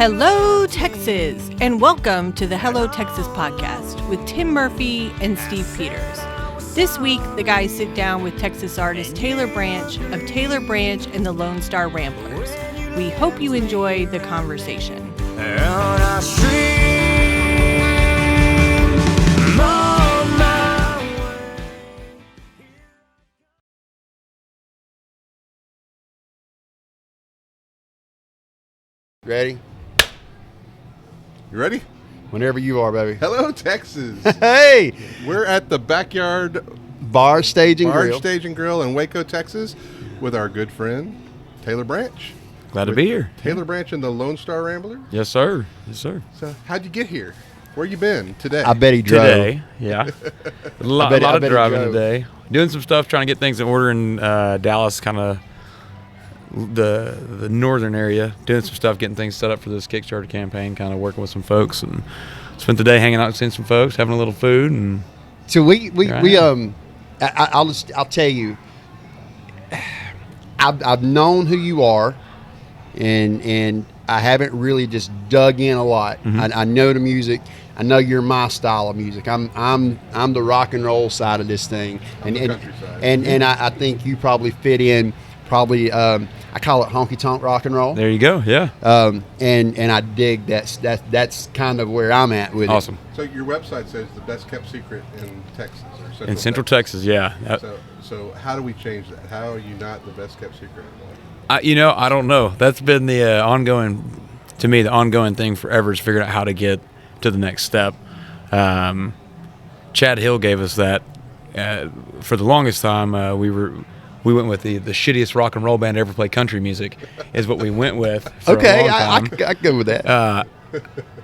Hello, Texas, and welcome to the Hello, Texas podcast with Tim Murphy and Steve Peters. This week, the guys sit down with Texas artist Taylor Branch of Taylor Branch and the Lone Star Ramblers. We hope you enjoy the conversation. Ready? You ready? Whenever you are, baby. Hello, Texas. Hey! We're at the Backyard Bar Stage and Grill in Waco, Texas with our good friend, Taylor Branch. Glad to be here. Taylor Branch and the Lone Star Ramblers. Yes, sir. Yes, sir. So, how'd you get here? Where you been today? I bet he drove. Today, yeah. a lot of driving today. Doing some stuff, trying to get things in order in Dallas, kind of the northern area. Doing some stuff, getting things set up for this Kickstarter campaign, kind of working with some folks. And spent the day hanging out and seeing some folks, having a little food. And so I'll tell you, I've known who you are, and I haven't really just dug in a lot. Mm-hmm. I know the music. I know you're my style of music. I'm the rock and roll side of this thing, and I think you probably fit in. I call it honky tonk rock and roll. There you go. Yeah. And I dig that's kind of where I'm at with awesome. it. So your website says the best kept secret in Texas or Central Texas. Yeah. So how do we change that? How are you not the best kept secret? I don't know. That's been the ongoing thing forever is figuring out how to get to the next step. Chad Hill gave us that for the longest time. We went with the shittiest rock and roll band to ever play country music is what we went with. For okay, a long time. I go with that.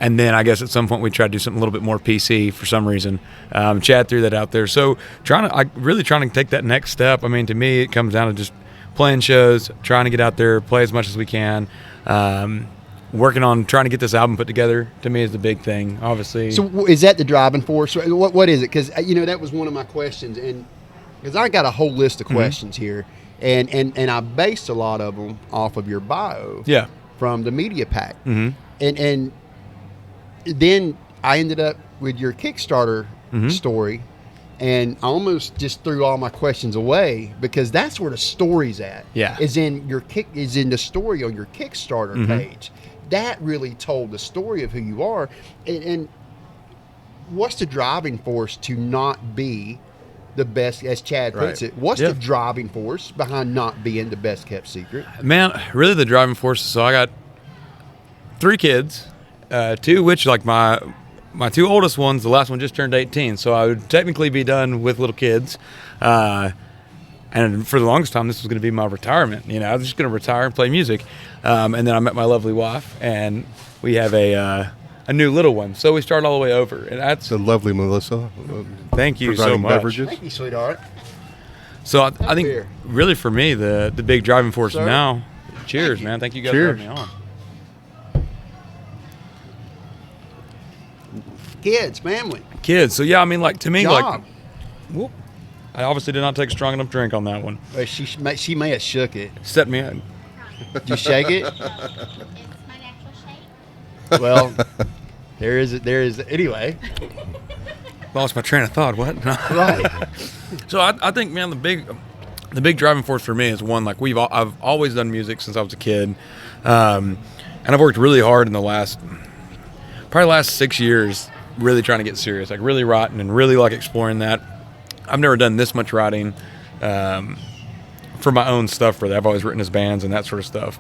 And then I guess at some point we tried to do something a little bit more PC for some reason. Chad threw that out there. So really trying to take that next step. I mean, to me, it comes down to just playing shows, trying to get out there, play as much as we can. Working on trying to get this album put together, to me, is the big thing, obviously. So is that the driving force? What is it? Because, that was one of my questions. And because I got a whole list of questions here. And I based a lot of them off of your bio. Yeah. From the media pack. Mm-hmm. And then I ended up with your Kickstarter story, and I almost just threw all my questions away because that's where the story's at. Yeah. Is in the story on your Kickstarter page. That really told the story of who you are. And what's the driving force to not be the best, as Chad puts it? What's the driving force behind not being the best kept secret? Man, really the driving force. So I got 3 kids, 2 which, like my 2 oldest ones, the last one just turned 18, so I would technically be done with little kids. And for the longest time, this was going to be my retirement. I was just going to retire and play music. And then I met my lovely wife, and we have a new little one. So we started all the way over. And that's the lovely Melissa. Thank you so much. Beverages. Thank you, sweetheart. So I think really for me, the big driving force now. Cheers, man. Thank you guys for having me on. Kids, family. Kids. So yeah, I mean, like to me, Job. Whoop, I obviously did not take a strong enough drink on that one. She may have shook it. Set me in. Did you shake it? It's my natural shape. Well, there is. Anyway. Lost my train of thought. What? Right. So I think, man, the big driving force for me is one, like I've always done music since I was a kid, and I've worked really hard in the last 6 years, really trying to get serious, like really writing and really like exploring that. I've never done this much writing for my own stuff. Really, I've always written as bands and that sort of stuff.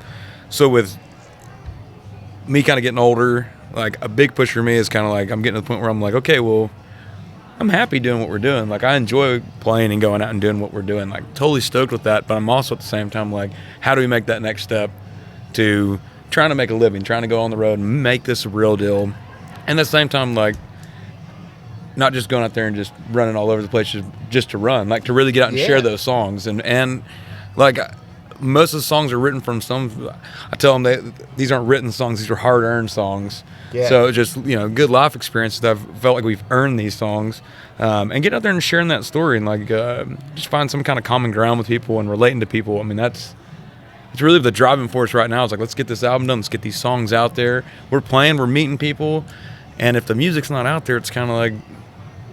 So with me kind of getting older, like a big push for me is kind of like I'm getting to the point where I'm like, okay, well, I'm happy doing what we're doing. Like I enjoy playing and going out and doing what we're doing. Like totally stoked with that. But I'm also at the same time like, how do we make that next step to trying to make a living, trying to go on the road and make this a real deal. And at the same time, like not just going out there and just running all over the place just to run, like to really get out and share those songs. And like most of the songs are written from I tell them that these aren't written songs, these are hard-earned songs. Yeah. So just, good life experiences that I've felt like we've earned these songs. And get out there and sharing that story and like just find some kind of common ground with people and relating to people. I mean, that's it's really the driving force right now. It's like, let's get this album done. Let's get these songs out there. We're playing. We're meeting people. And if the music's not out there, it's kind of like,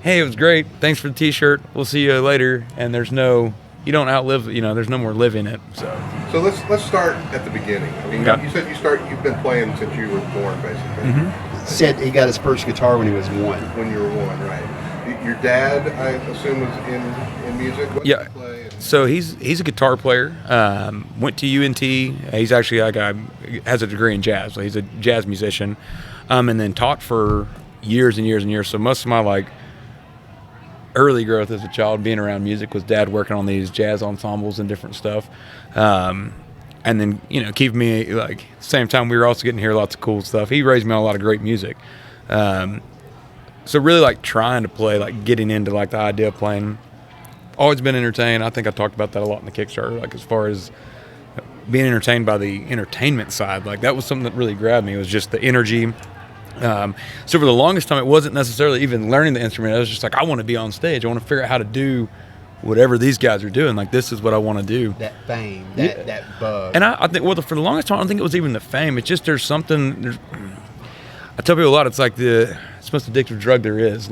hey, it was great. Thanks for the T-shirt. We'll see you later. And there's no, you don't outlive, there's no more living it. So let's start at the beginning. I mean, you said you've been playing since you were born, basically. Mm-hmm. Said he got his first guitar when he was 1. When you were 1, right? Your dad, I assume, was in music. What did he play? So he's a guitar player. Went to UNT. He's actually has a degree in jazz. So he's a jazz musician, and then taught for years and years and years. So most of my early growth as a child being around music was dad working on these jazz ensembles and different stuff. And then, keep me, same time we were also getting to hear lots of cool stuff. He raised me on a lot of great music. So really trying to play, getting into the idea of playing. Always been entertained. I think I talked about that a lot in the Kickstarter, as far as being entertained by the entertainment side. That was something that really grabbed me. It was just the energy. So for the longest time, it wasn't necessarily even learning the instrument. I was just I want to be on stage. I want to figure out how to do whatever these guys are doing. This is what I want to do. That fame, that bug. And I think, for the longest time, I don't think it was even the fame. It's just there's something. I tell people a lot. It's it's the most addictive drug there is.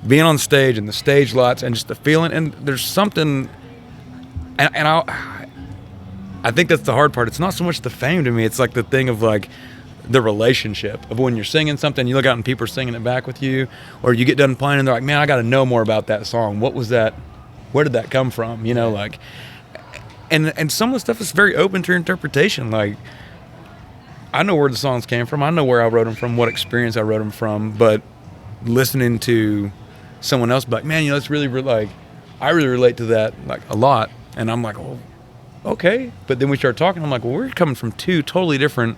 Being on stage and the stage lights and just the feeling. And there's something. And I think that's the hard part. It's not so much the fame to me. It's the thing of the relationship of when you're singing something, you look out and people are singing it back with you, or you get done playing and they're like, man, I got to know more about that song. What was that? Where did that come from? And some of the stuff is very open to interpretation. I know where the songs came from. I know where I wrote them from, what experience I wrote them from, but listening to someone else be like, man, it's really, I really relate to that a lot. And I'm like, oh, okay. But then we start talking. I'm like, well, we're coming from two totally different,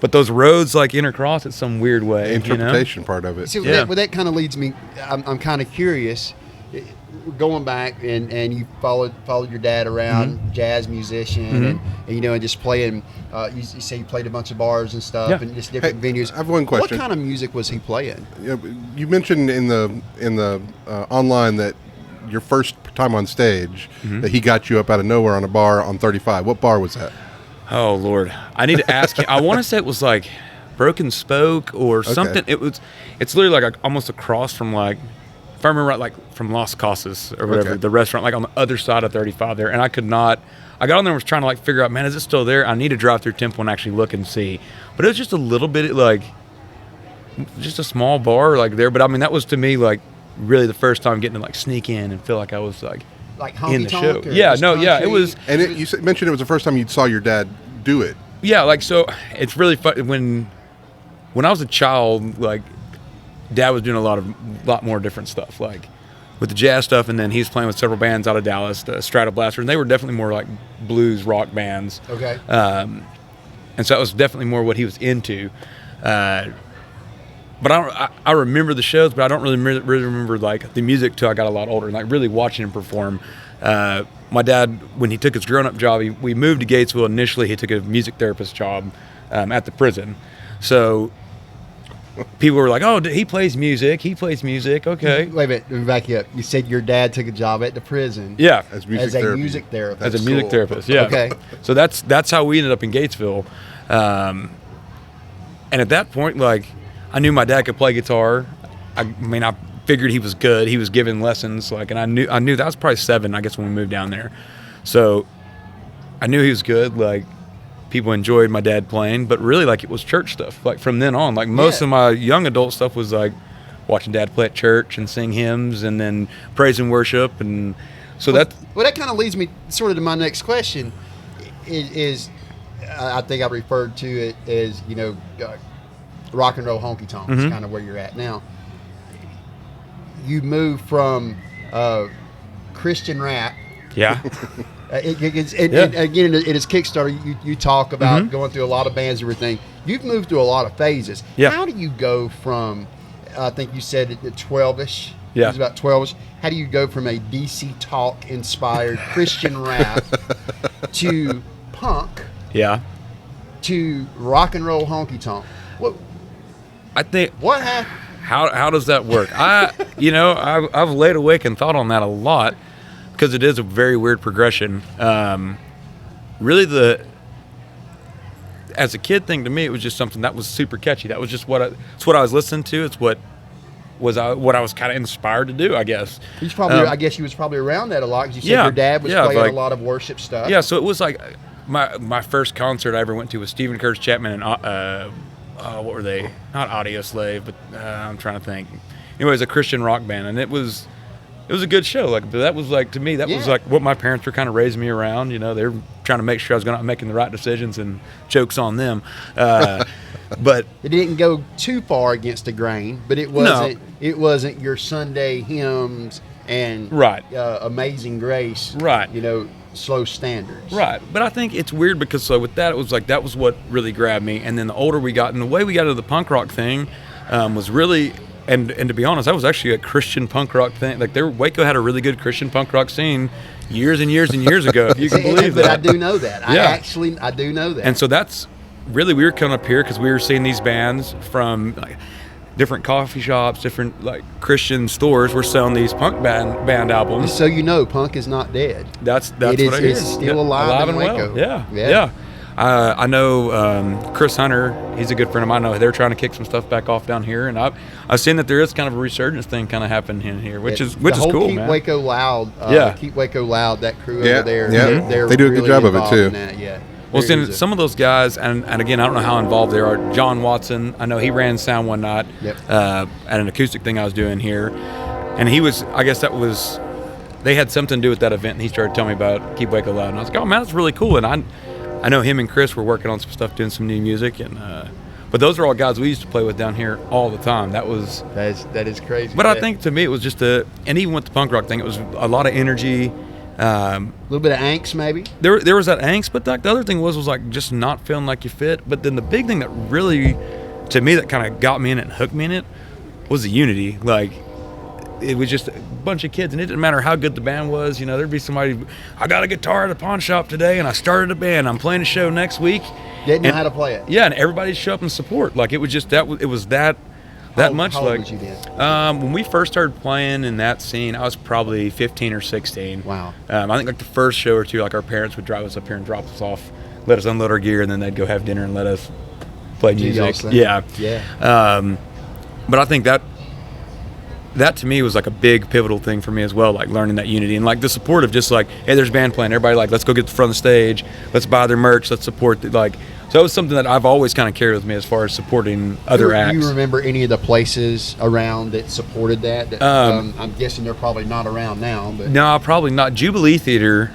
but those roads intercross in some weird way. The interpretation part of it. See, that kind of leads me. I'm kind of curious. Going back and you followed your dad around, jazz musician, and just playing. You say you played a bunch of bars and stuff, and just different venues. I have one question. What kind of music was he playing? You mentioned in the online that your first time on stage that he got you up out of nowhere on a bar on 35. What bar was that? Oh Lord, I need to ask him. I want to say it was Broken Spoke or something. It's literally almost across from if I remember right, from Las Casas or whatever, the restaurant, on the other side of 35 there. And I got on there and was trying to figure out, man, is it still there? I need to drive through Temple and actually look and see. But it was just a little bit just a small bar there. But I mean, that was to me really the first time getting to sneak in and feel I was in the show. It was. And you mentioned it was the first time you saw your dad do it. Yeah, so it's really fun when I was a child, Dad was doing a lot more different stuff, with the jazz stuff, and then he's playing with several bands out of Dallas, the Stratoblasters, and they were definitely more blues rock bands. Okay. And so that was definitely more what he was into. But I remember the shows, but I don't really remember the music till I got a lot older and really watching him perform. My dad, when he took his grown-up job, we moved to Gatesville. Initially, he took a music therapist job at the prison. So people were like, oh, he plays music. Okay. Wait a minute. Let me back you up. You said your dad took a job at the prison. Yeah. As a music therapist. As a music therapist, yeah. Okay. So that's how we ended up in Gatesville. And at that point, I knew my dad could play guitar. I figured he was good. He was giving lessons, and I knew that was probably 7, I guess, when we moved down there. So I knew he was good. People enjoyed my dad playing, but really it was church stuff. From then on, most of my young adult stuff was watching Dad play at church and sing hymns and then praise and worship, and so that kind of leads me sort of to my next question. Is I think I referred to it as rock and roll honky tonk is kind of where you're at now. You move from Christian rap. Yeah. And again, in his Kickstarter, you talk about going through a lot of bands and everything. You've moved through a lot of phases. Yeah. How do you go from, I think you said at 12-ish. Yeah. It was about 12-ish. How do you go from a DC Talk inspired Christian rap to punk? Yeah. To rock and roll honky tonk? What happened? How does that work? I've laid awake and thought on that a lot, because it is a very weird progression. as a kid thing to me, it was just something that was super catchy. That was just it's what I was listening to. It's what I was kind of inspired to do, I guess. I guess you was probably around that a lot, because you said your dad was playing a lot of worship stuff. Yeah, so it was like my first concert I ever went to was Stephen Curtis Chapman and what were they? Not Audio Slave, but I'm trying to think. Anyways, a Christian rock band, and it was a good show. Like, that was like, to me, that was like what my parents were kind of raising me around. You know, they were trying to make sure I was making the right decisions, and jokes on them. But it didn't go too far against the grain, but it wasn't your Sunday hymns and Amazing Grace, you know, slow standards. Right. But I think it's weird because with that, it was like that was what really grabbed me. And then the older we got, and the way we got into the punk rock thing was really, and to be honest, that was actually a Christian punk rock thing. Like, Waco had a really good Christian punk rock scene years and years and years ago, if you can believe that. But I do know that. I do know that. And so that's really, we were coming up here because we were seeing these bands from like different coffee shops, different like Christian stores were selling these punk band albums. So you know, punk is not dead. That's what I hear. It's still alive in Waco. Well. Yeah. I know Chris Hunter. He's a good friend of mine. I know they're trying to kick some stuff back off down here, and I've seen that there is kind of a resurgence thing kind of happening in here, which is cool, Keep man. Waco Loud. Keep Waco Loud. That crew over there. Yeah, they do a good job of it too. Well, some of those guys, and again, I don't know how involved they are. John Watson, I know he ran Sound One Night at an acoustic thing I was doing here, and he was, I guess they had something to do with that event, and he started telling me about Keep Waco Loud, and I was like, oh man, that's really cool. And I know him and Chris were working on some stuff, doing some new music, and but those are all guys we used to play with down here all the time. That is crazy. But I think to me it was just and even with the punk rock thing, it was a lot of energy. A little bit of angst, maybe. There was that angst, but the other thing was like just not feeling like you fit. But then the big thing that really, to me, that kind of got me in it and hooked me in it was the unity. Like, it was just a bunch of kids, and it didn't matter how good the band was. You know, there'd be somebody, I got a guitar at a pawn shop today, and I started a band. I'm playing a show next week. Didn't know how to play it. Yeah, and everybody'd show up and support. Like, it was just that. It was that. How old was you then? When we first started playing in that scene, I was probably 15 or 16. Wow. I think like the first show or two, like our parents would drive us up here and drop us off, let us unload our gear, and then they'd go have dinner and let us play music. Yeah. But I think that to me was like a big pivotal thing for me as well, like learning that unity and like the support of just like, hey, there's band playing, everybody like, let's go get to the front of the stage, let's buy their merch, let's support so it was something that I've always kind of carried with me as far as supporting other acts. Do you remember any of the places around that supported that? I'm guessing they're probably not around now. But no, probably not. Jubilee Theater,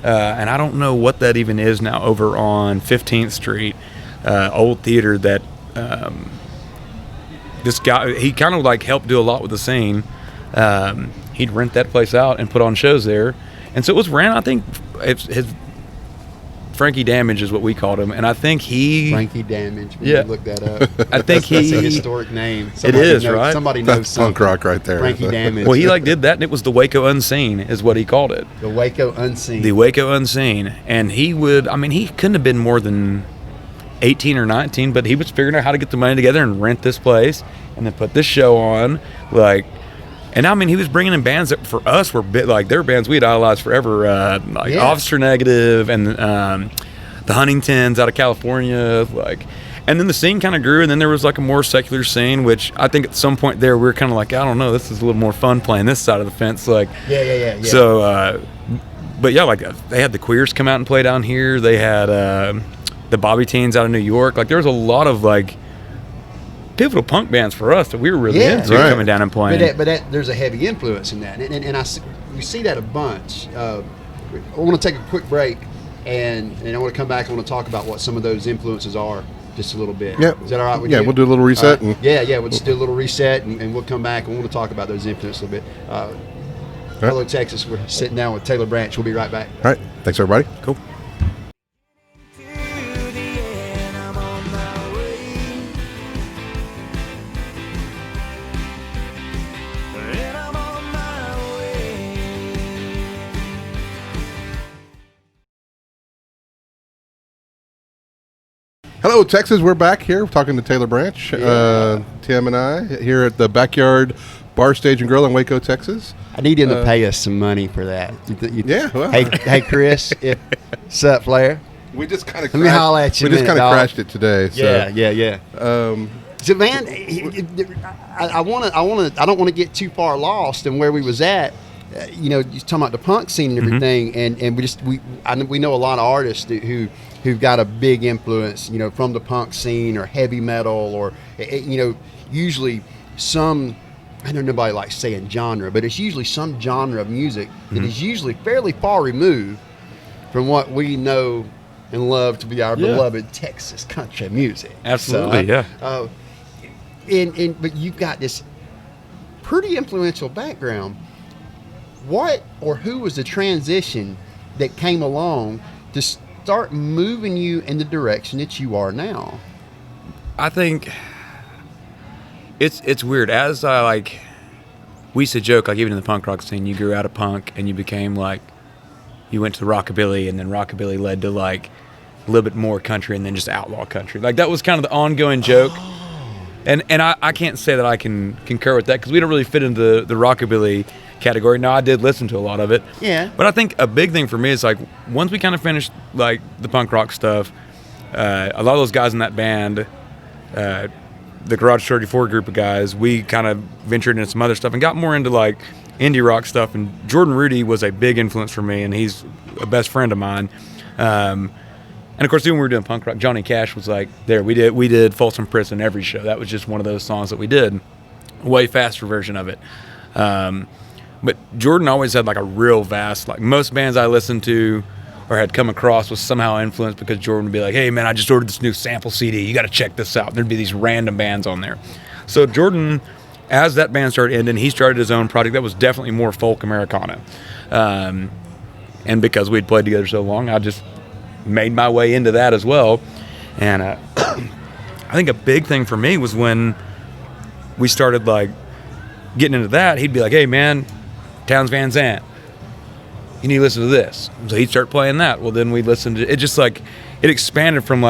and I don't know what that even is now, over on 15th Street, old theater that this guy, he kind of like helped do a lot with the scene. He'd rent that place out and put on shows there. And so it was ran, I think, his Frankie Damage is what we called him, and I think Frankie Damage. Look that up. I think that's a historic name. Right? Somebody knows that's punk rock right there. Frankie Damage. Well, he did that, and it was the Waco Unseen, is what he called it. The Waco Unseen. The Waco Unseen, and he couldn't have been more than 18 or 19, but he was figuring out how to get the money together and rent this place, and then put this show on, like. And I mean, he was bringing in bands that for us were like their bands we'd idolized forever, Officer Negative and the Huntingtons out of California, like. And then the scene kind of grew, and then there was like a more secular scene, which I think at some point there we were kind of like, I don't know, this is a little more fun playing this side of the fence, like. Yeah. So, but yeah, like they had the Queers come out and play down here. They had the Bobby Teens out of New York. Like there was a lot of like pivotal punk bands for us that we were really into coming down and playing. But there's a heavy influence in that, and we see that a bunch. I want to take a quick break, and I want to come back. I want to talk about what some of those influences are just a little bit. Yeah. Is that all right with you? Yeah, we'll do a little reset. Right. Yeah, we'll just do a little reset, and we'll come back, and we'll talk about those influences a little bit. Hello, Texas. We're sitting down with Taylor Branch. We'll be right back. All right. Thanks, everybody. Cool. Hello, Texas. We're back here talking to Taylor Branch, Tim and I, here at the Backyard Bar, Stage and Grill in Waco, Texas. I need him to pay us some money for that. Yeah. Well. Hey, Chris. What's up, Flair? We just kind of Let me holler at you. We just kind of dog. crashed it today. So. Yeah. So man, I don't want to get too far lost in where we was at. You're talking about the punk scene and everything, and we know a lot of artists who've got a big influence, from the punk scene or heavy metal or usually some. I know nobody likes saying genre, but it's usually some genre of music that is usually fairly far removed from what we know and love to be our beloved Texas country music. Absolutely, so, but you've got this pretty influential background. What or who was the transition that came along to start moving you in the direction that you are now? I think it's weird. As we used to joke, even in the punk rock scene, you grew out of punk and you became you went to rockabilly, and then rockabilly led to a little bit more country, and then just outlaw country. That was kind of the ongoing joke. And I can't say that I can concur with that, because we don't really fit into the rockabilly category. Now, I did listen to a lot of it. Yeah. But I think a big thing for me is once we kind of finished the punk rock stuff, a lot of those guys in that band, the Garage 34 group of guys, we kind of ventured into some other stuff and got more into indie rock stuff. And Jordan Rudy was a big influence for me, and he's a best friend of mine. And of course, when we were doing punk rock, Johnny Cash was there. We did Folsom Prison every show. That was just one of those songs that we did, a way faster version of it. But Jordan always had a real vast, most bands I listened to or had come across was somehow influenced, because Jordan would be like, hey man, I just ordered this new sample CD. You got to check this out. There'd be these random bands on there. So Jordan, as that band started ending, he started his own project that was definitely more folk Americana. And because we'd played together so long, I just made my way into that as well. And I think a big thing for me was when we started getting into that. He'd be like, hey man, Towns Van Zandt, you need to listen to this. So he'd start playing that. Well, then we'd listen to it. Just it expanded from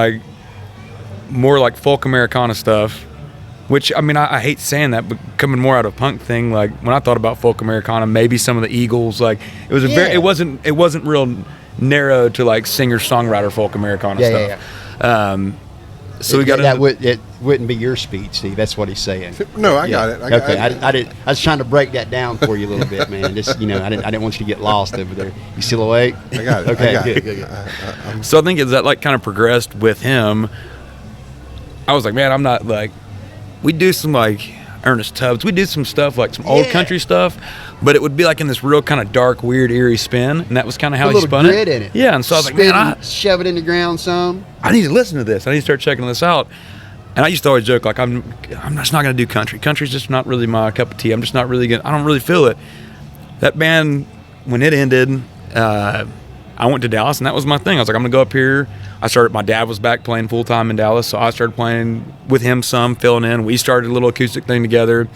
more folk Americana stuff, which I hate saying that, but coming more out of punk thing. When I thought about folk Americana, maybe some of the Eagles, it was it wasn't real narrow to singer songwriter folk Americana stuff. So we got it wouldn't be your speech, Steve. That's what he's saying. No, I got it. I was trying to break that down for you a little bit, man. Just I didn't want you to get lost over there. You still awake? I got it. Okay, good. So I think as that kind of progressed with him, I was like, man, I'm not we do some Ernest Tubbs. We do some stuff some old country stuff, but it would be in this real kind of dark, weird, eerie spin, and that was kind of how he spun grit in it. Yeah, and so I was man, shove it in the ground some. I need to listen to this. I need to start checking this out. And I used to always joke I'm just not going to do country. Country's just not really my cup of tea. I'm just not really I don't really feel it. That band, when it ended, I went to Dallas, and that was my thing. I was I'm going to go up here. My dad was back playing full time in Dallas, so I started playing with him some, filling in. We started a little acoustic thing together.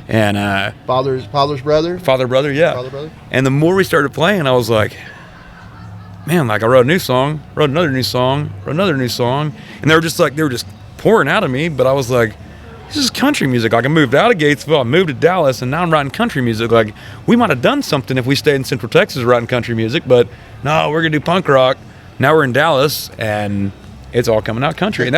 And father's brother? Father brother, yeah. Father brother? And the more we started playing, I was like, man, I wrote a new song, wrote another new song, and they were just pouring out of me. But I was like, this is country music. I moved out of Gatesville, I moved to Dallas, and now I'm writing country music. We might have done something if we stayed in Central Texas writing country music, but no, we're gonna do punk rock. Now we're in Dallas, and it's all coming out country. And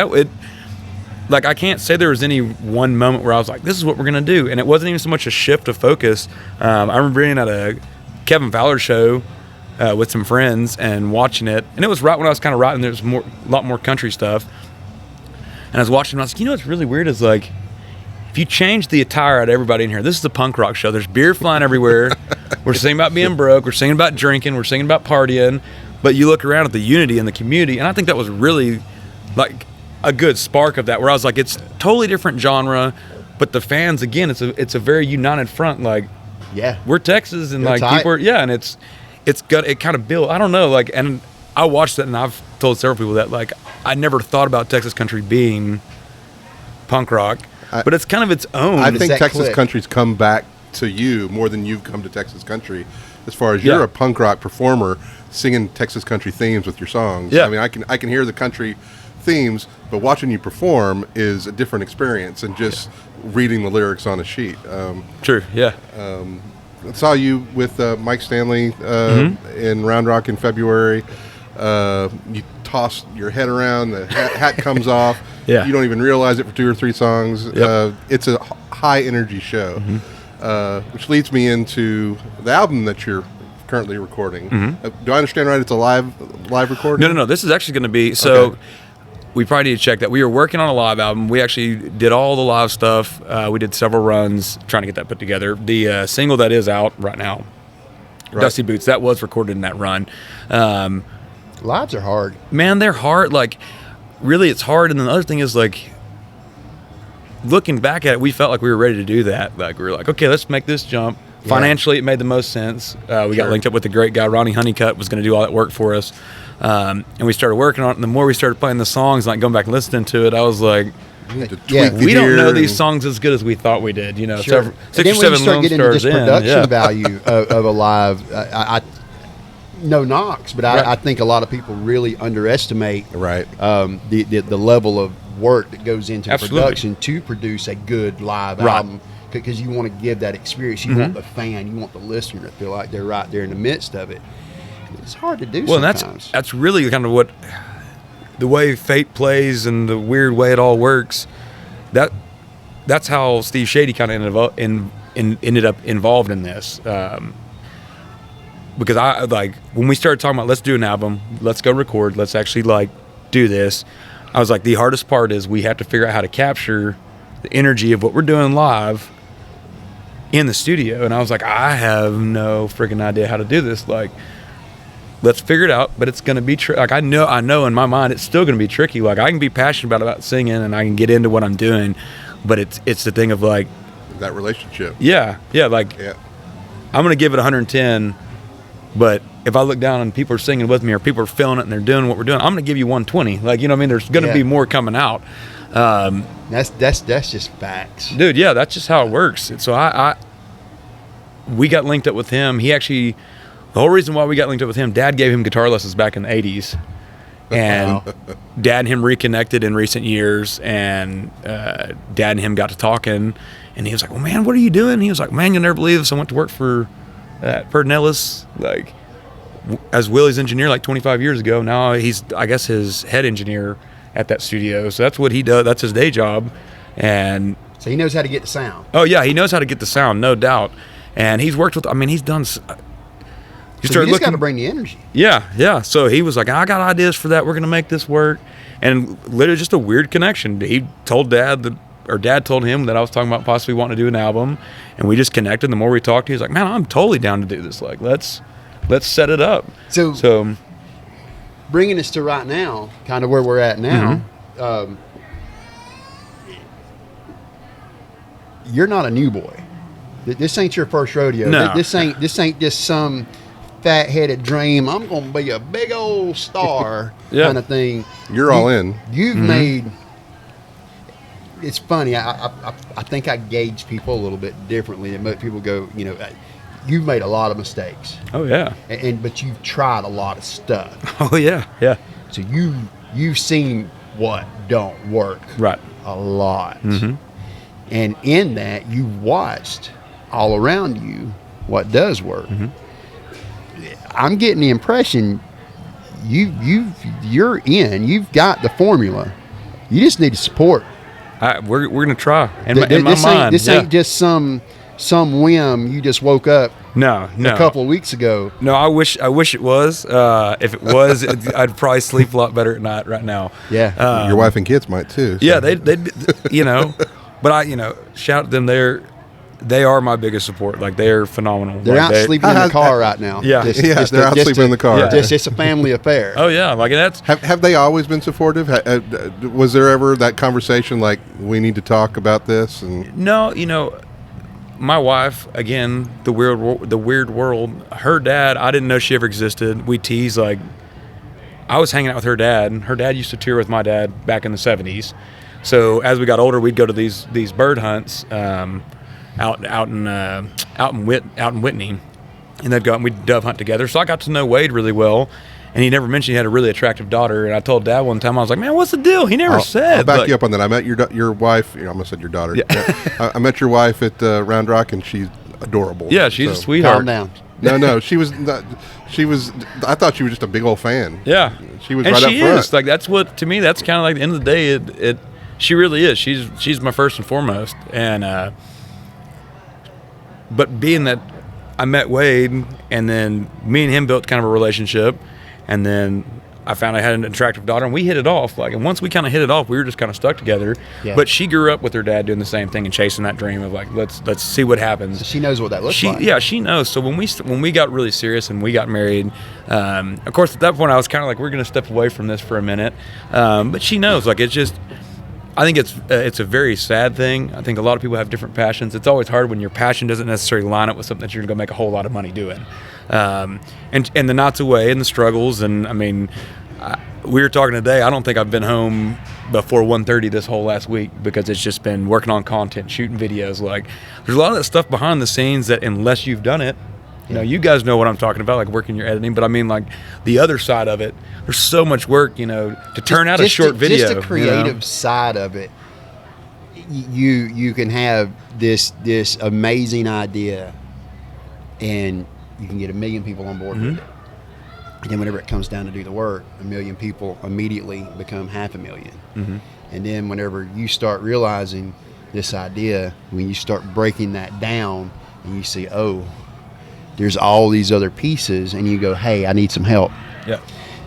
I can't say there was any one moment where I was like, this is what we're gonna do. And it wasn't even so much a shift of focus. I remember being at a Kevin Fowler show with some friends and watching it, and it was right when I was kind of writing. There's a lot more country stuff, and I was watching, and I was like, what's really weird is if you change the attire out of everybody in here, this is a punk rock show. There's beer flying everywhere. We're singing about being broke. We're singing about drinking. We're singing about partying. But you look around at the unity in the community, and I think that was really a good spark of that, where I was it's totally different genre, but the fans, again, it's a very united front. We're Texas, and people are, and it kind of built. I don't know, and I watched that, and I've told several people that I never thought about Texas country being punk rock, but it's kind of its own. I think Texas country's come back to you more than you've come to Texas country, as far as you're a punk rock performer singing Texas country themes with your songs. Yeah. I can hear the country themes, but watching you perform is a different experience than just reading the lyrics on a sheet. True, yeah. I saw you with Mike Stanley in Round Rock in February. You toss your head around, the hat comes off. Yeah. You don't even realize it for 2 or 3 songs. Yep. It's a high energy show, which leads me into the album that you're currently recording. Do I understand right? It's a live recording? No. This is actually going to be so. Okay. We probably need to check that. We were working on a live album. We actually did all the live stuff. We did several runs trying to get that put together. The single that is out right now, Dusty Boots, that was recorded in that run. Lives are hard. Man, they're hard. Like, really, it's hard. And then the other thing is, like, looking back at it, we felt like we were ready to do that. Like, we were like, okay, let's make this jump. Financially, it made the most sense. We got linked up with a great guy. Ronnie Honeycutt was going to do all that work for us. And we started working on it. And the more we started playing the songs, like going back and listening to it, I was like, we don't know these songs as good as we thought we did. You know, Sure. 6 And then or when you 7 start Lone getting into Stars this in. production value of a live, I no knocks, but I think a lot of people really underestimate the level of work that goes into production to produce a good live album, because you want to give that experience. You want the fan, you want the listener to feel like they're right there in the midst of it. It's hard to do sometimes. And that's really kind of what the way fate plays and the weird way it all works. That's how Steve Shady kind of ended up involved in this. Because I like when we started talking about let's do an album, let's go record, let's actually like do this. I was like, the hardest part is we have to figure out how to capture the energy of what we're doing live in the studio. And I was like, I have no freaking idea how to do this. Like, let's figure it out, but it's going to be like I know in my mind it's still going to be tricky. Like, I can be passionate about singing and I can get into what I'm doing, but it's the thing of like that relationship. Like I'm going to give it 110, but if I look down and people are singing with me or people are feeling it and they're doing what we're doing, I'm going to give you 120. Like, you know what I mean? There's going to be more coming out. That's just facts, dude. Yeah, that's just how it works. So we got linked up with him. He actually. The whole reason why we got linked up with him, Dad gave him guitar lessons back in the 80s. And Dad and him reconnected in recent years. And Dad and him got to talking. And he was like, well, man, what are you doing? He was like, man, you'll never believe this. I went to work for Perdinellis, like, as Willie's engineer like 25 years ago. Now he's, I guess, his head engineer at that studio. So that's what he does. That's his day job. And so he knows how to get the sound. Oh, yeah, he knows how to get the sound, no doubt. And he's worked with, he's done... You just got to bring the energy. Yeah. So he was like, I got ideas for that. We're going to make this work. And literally just a weird connection. He told Dad, or Dad told him that I was talking about possibly wanting to do an album. And we just connected. The more we talked, he was like, man, I'm totally down to do this. Like, let's set it up. So bringing us to right now, kind of where we're at now, you're not a new boy. This ain't your first rodeo. No. This ain't just some fat-headed dream. I'm going to be a big old star kind of thing. You're all in. You've made. It's funny. I think I gauge people a little bit differently than most people go. You know, you've made a lot of mistakes. Oh yeah. But you've tried a lot of stuff. Oh yeah. So you've seen what don't work. Right. A lot. And in that, you've watched all around you what does work. I'm getting the impression you're in. You've got the formula. You just need to support. We're gonna try. This ain't just some whim. You just woke up. No. A couple of weeks ago. No, I wish it was. If it was, I'd probably sleep a lot better at night right now. Yeah. Your wife and kids might too. So. Yeah, they but shout at them. They are my biggest support. Like, they're phenomenal. They're out sleeping in the car right now. Yeah. They're out sleeping in the car. It's a family affair. Oh yeah, like that's. Have they always been supportive? Was there ever that conversation like, we need to talk about this? And no, my wife, again, the weird world. Her dad, I didn't know she ever existed. We tease, like, I was hanging out with her dad, and her dad used to tour with my dad back in the 70s. So as we got older, we'd go to these bird hunts out in Whitney, and they'd go out and we'd dove hunt together. So I got to know Wade really well, and he never mentioned he had a really attractive daughter. And I told Dad one time, I was like, man, what's the deal? He never said. I'll back you up on that. I met your wife. I almost said your daughter. Yeah. I met your wife at Round Rock, and she's adorable. Yeah, she's a sweetheart. Calm down. No, she was not. She was. I thought she was just a big old fan. Yeah, she was and right she up front. is like that's what to me. That's kind of like the end of the day. It she really is. She's my first and foremost. And but being that I met Wade, and then me and him built kind of a relationship, and then I found I had an attractive daughter, and we hit it off. Like, and once we kind of hit it off, we were just kind of stuck together. Yeah. But she grew up with her dad doing the same thing and chasing that dream of like, let's see what happens. So she knows what that looks like. Yeah, she knows. So when we got really serious and we got married, of course at that point I was kind of like, we're going to step away from this for a minute. But she knows. Like, it's just, I think it's a very sad thing. I think a lot of people have different passions. It's always hard when your passion doesn't necessarily line up with something that you're going to make a whole lot of money doing. And the knots away and the struggles. And I mean, we were talking today. I don't think I've been home before 1:30 this whole last week because it's just been working on content, shooting videos. Like, there's a lot of that stuff behind the scenes that unless you've done it, you know, you guys know what I'm talking about, like working your editing. But I mean, like the other side of it, there's so much work, you know, to turn out a short video. Just the creative side of it. You can have this amazing idea, and you can get 1 million people on board with it. And then whenever it comes down to do the work, 1 million people immediately become 500,000. And then whenever you start realizing this idea, when you start breaking that down and you see, oh, there's all these other pieces, and you go, hey, I need some help. Yeah.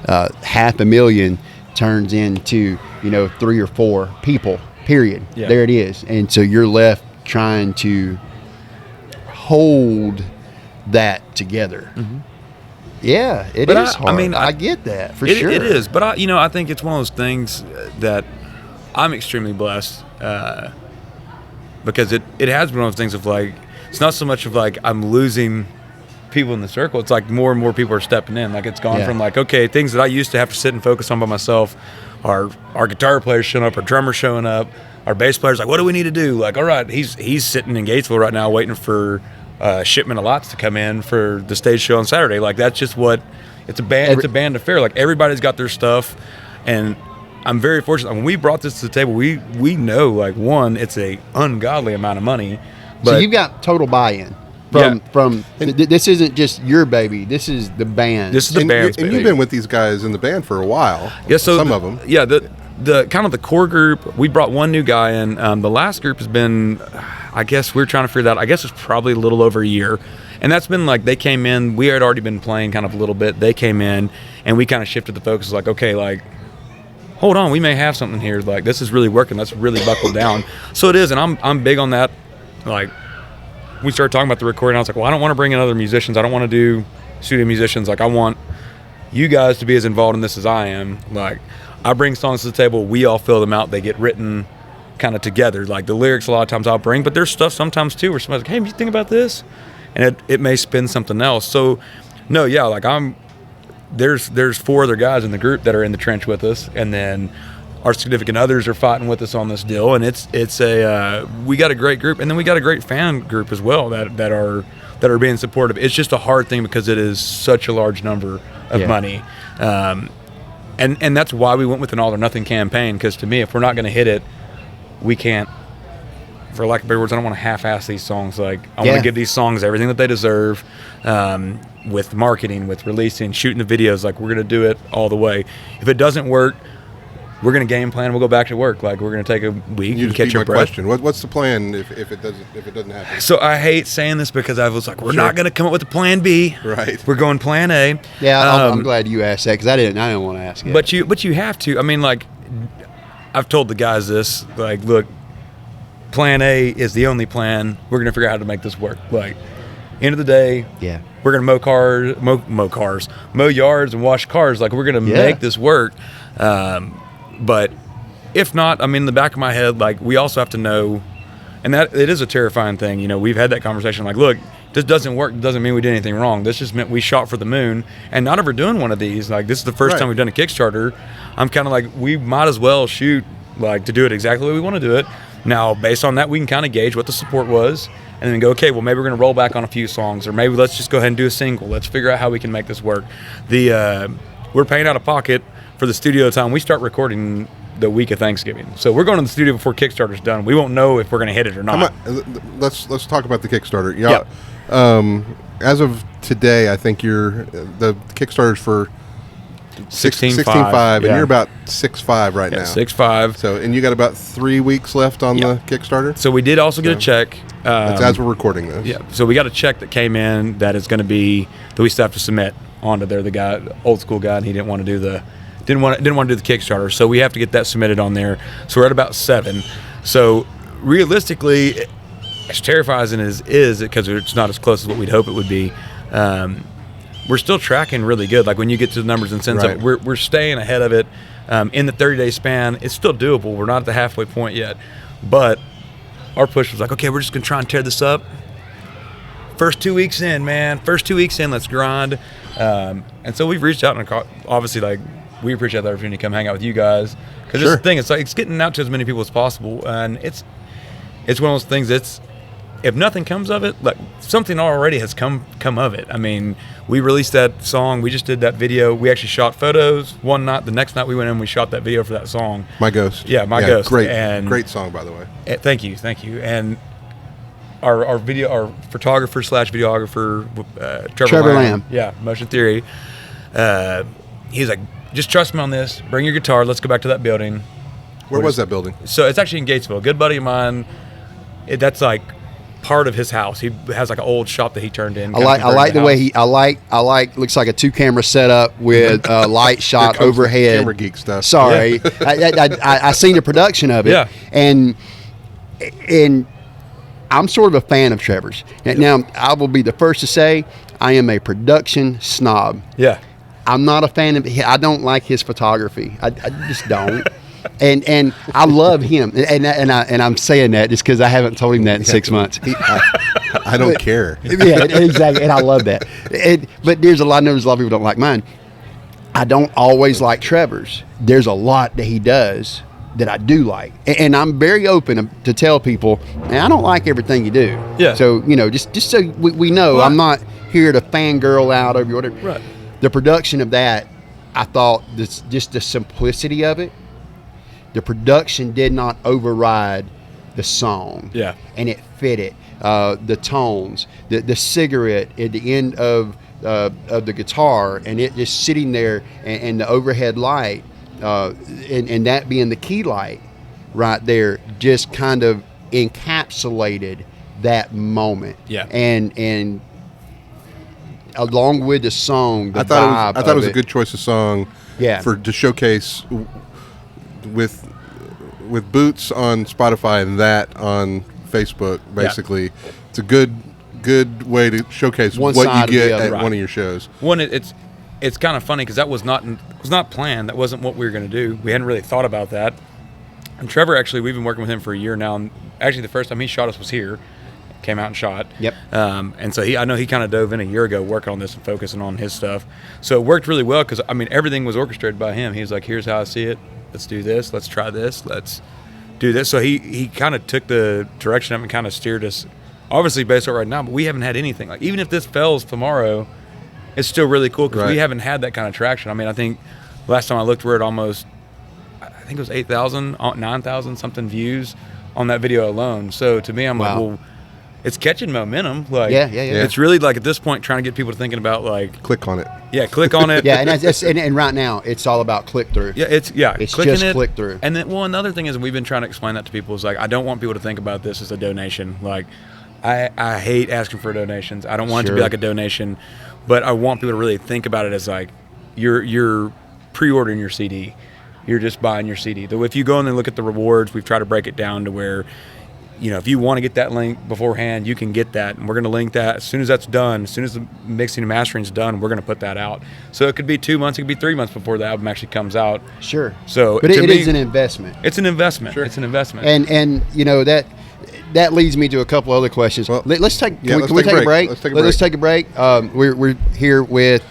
500,000 turns into, 3 or 4 people, period. Yeah. There it is. And so you're left trying to hold that together. Yeah, it is hard. I mean, I get that for sure. It is, but I think it's one of those things that I'm extremely blessed because it has been one of those things of like, it's not so much of like I'm losing people in the circle. It's like more and more people are stepping in. Like, it's gone from like, okay, things that I used to have to sit and focus on by myself, our guitar players showing up, our drummer showing up, our bass players like, what do we need to do? Like, all right, he's sitting in Gatesville right now waiting for shipment of lots to come in for the stage show on Saturday. Like, that's just what it's a band. It's a band affair. Like, everybody's got their stuff, and I'm very fortunate. When we brought this to the table, we know, like, one, it's a ungodly amount of money. But so you've got total buy-in from this isn't just your baby. This is the band. This is the band's and baby. you've been with these guys in the band for a while. Yeah, so some of them. Yeah, the kind of the core group, we brought one new guy in. The last group has been, I guess we're trying to figure that out. I guess it's probably a little over a year. And that's been like, they came in, we had already been playing kind of a little bit. They came in and we kind of shifted the focus, like, okay, like, hold on, we may have something here. Like, this is really working. Let's really buckle down. So it is, and I'm big on that. Like, we started talking about the recording. I was like, well, I don't want to bring in other musicians. I don't want to do studio musicians. Like, I want you guys to be as involved in this as I am. Like, I bring songs to the table. We all fill them out. They get written kind of together. Like, the lyrics a lot of times I'll bring, but there's stuff sometimes too where somebody's like, hey, you think about this? And it may spin something else. So, no, yeah, like there's 4 other guys in the group that are in the trench with us, and then our significant others are fighting with us on this deal. And we got a great group, and then we got a great fan group as well that are being supportive. It's just a hard thing because it is such a large number of money. And that's why we went with an all or nothing campaign, because to me, if we're not going to hit it, we can't, for lack of better words, I don't want to half-ass these songs. Like, I want to give these songs everything that they deserve, with marketing, with releasing, shooting the videos. Like, we're going to do it all the way. If it doesn't work, we're going to game plan. We'll go back to work. Like, we're going to take a week and catch our breath. Question. What's the plan if it doesn't happen? So I hate saying this because I was like, we're not going to come up with a plan B. Right. We're going plan A. Yeah, I'm glad you asked that because I didn't want to ask it. But you have to. I mean, like, I've told the guys this. Like, look, plan A is the only plan. We're going to figure out how to make this work. Like, end of the day, we're going to mow yards and wash cars. Like, we're going to make this work. But if not, I mean, in the back of my head, like, we also have to know, and that it is a terrifying thing. You know, we've had that conversation. Like, look, this doesn't work. It doesn't mean we did anything wrong. This just meant we shot for the moon, and not ever doing one of these. Like, this is the first time we've done a Kickstarter. I'm kind of like, we might as well shoot, like, to do it exactly the way we want to do it. Now, based on that, we can kind of gauge what the support was, and then go, okay, well, maybe we're going to roll back on a few songs, or maybe let's just go ahead and do a single. Let's figure out how we can make this work. We're paying out of pocket for the studio time. We start recording the week of Thanksgiving, so we're going to the studio before Kickstarter's done. We won't know if we're going to hit it or not. Let's talk about the Kickstarter. Yeah. as of today, I think the Kickstarter's for 16.5, and you're about 6.5 right now. 6.5. So, and you got about 3 weeks left on the Kickstarter. So we did also get a check. That's as we're recording this. Yeah. So we got a check that came in that is going to be that we still have to submit onto there. The guy, old school guy, and he didn't want to do the Kickstarter. So we have to get that submitted on there. So we're at about 7. So realistically, as terrifying as it is because it's not as close as what we'd hope it would be. We're still tracking really good. Like when you get to the numbers and cents, Right. we're staying ahead of it. In the 30-day span, it's still doable. We're not at the halfway point yet, but our push was like, okay, we're just gonna try and tear this up. First 2 weeks in, man. Let's grind. And so we've reached out and obviously, like, we appreciate the opportunity to come hang out with you guys because this is the thing. It's like it's getting out to as many people as possible, and it's one of those things that's. If nothing comes of it, like something already has come of it. I mean, we released that song. We just did that video. We actually shot photos one night. The next night we went in and we shot that video for that song. My Ghost. Yeah, My Ghost. Great song, by the way. Thank you. And our photographer / videographer, Trevor Lamb. Yeah, Motion Theory. He's like, just trust me on this. Bring your guitar. Let's go back to that building. Where was that building? So it's actually in Gatesville. A good buddy of mine. That's like part of his house. He has like an old shop that he turned in. I like the way looks like a 2-camera setup with light shot overhead. Camera geek stuff. Sorry, I seen the production of it. Yeah. and I'm sort of a fan of Trevor's. Now I will be the first to say I am a production snob. Yeah. I'm not a fan of. I don't like his photography. I just don't. And I love him, and I'm saying that just because I haven't told him that in 6 months. I don't care. Yeah, exactly, and I love that. But there's a lot of people don't like mine. I don't always like Trevor's. There's a lot that he does that I do like, and I'm very open to tell people, man, I don't like everything you do. Yeah. So just so we know, Well, I'm not here to fangirl out over whatever. Right. The production of that, I thought just the simplicity of it. The production did not override the song. Yeah. And it fit it. The tones, the cigarette at the end of the guitar, and it just sitting there, and the overhead light, and that being the key light right there, just kind of encapsulated that moment. Yeah. And along with the song, the I vibe thought it was a good choice of song. Yeah. To showcase with Boots on Spotify and that on Facebook. Basically, it's a good way to showcase what you get at one of your shows. One, it's kind of funny because that was not planned. That wasn't what we were going to do. We hadn't really thought about that. And Trevor, actually, we've been working with him for a year now. And actually, the first time he shot us was here. Came out and shot. Yep. And so I know he kind of dove in a year ago working on this and focusing on his stuff. So it worked really well because, I mean, everything was orchestrated by him. He was like, here's how I see it. Let's do this. Let's try this. Let's do this. So he kind of took the direction of it and kind of steered us, obviously based on right now, but we haven't had anything. Like, even if this fails tomorrow, it's still really cool because we haven't had that kind of traction. I mean, I think last time I looked, we're at almost, I think it was 8,000, 9,000 something views on that video alone. So to me, I'm like, well, it's catching momentum. Like, yeah. It's really like at this point trying to get people to thinking about like click on it. Yeah, click on it. Yeah, and right now it's all about click through. Yeah, it's clicking just click through. And then another thing is we've been trying to explain that to people is like I don't want people to think about this as a donation. Like I hate asking for donations. I don't want it to be like a donation, but I want people to really think about it as like you're pre-ordering your CD. You're just buying your CD. Though if you go in and look at the rewards, we've tried to break it down to where, you know, if you want to get that link beforehand, you can get that. And we're going to link that as soon as that's done, as soon as the mixing and mastering is done, we're going to put that out. So it could be 2 months, it could be 3 months before the album actually comes out. Sure. So, but it is an investment. It's an investment. Sure. It's an investment. And you know, that leads me to a couple other questions. Well, let's take a break. Let's take a break. We're here with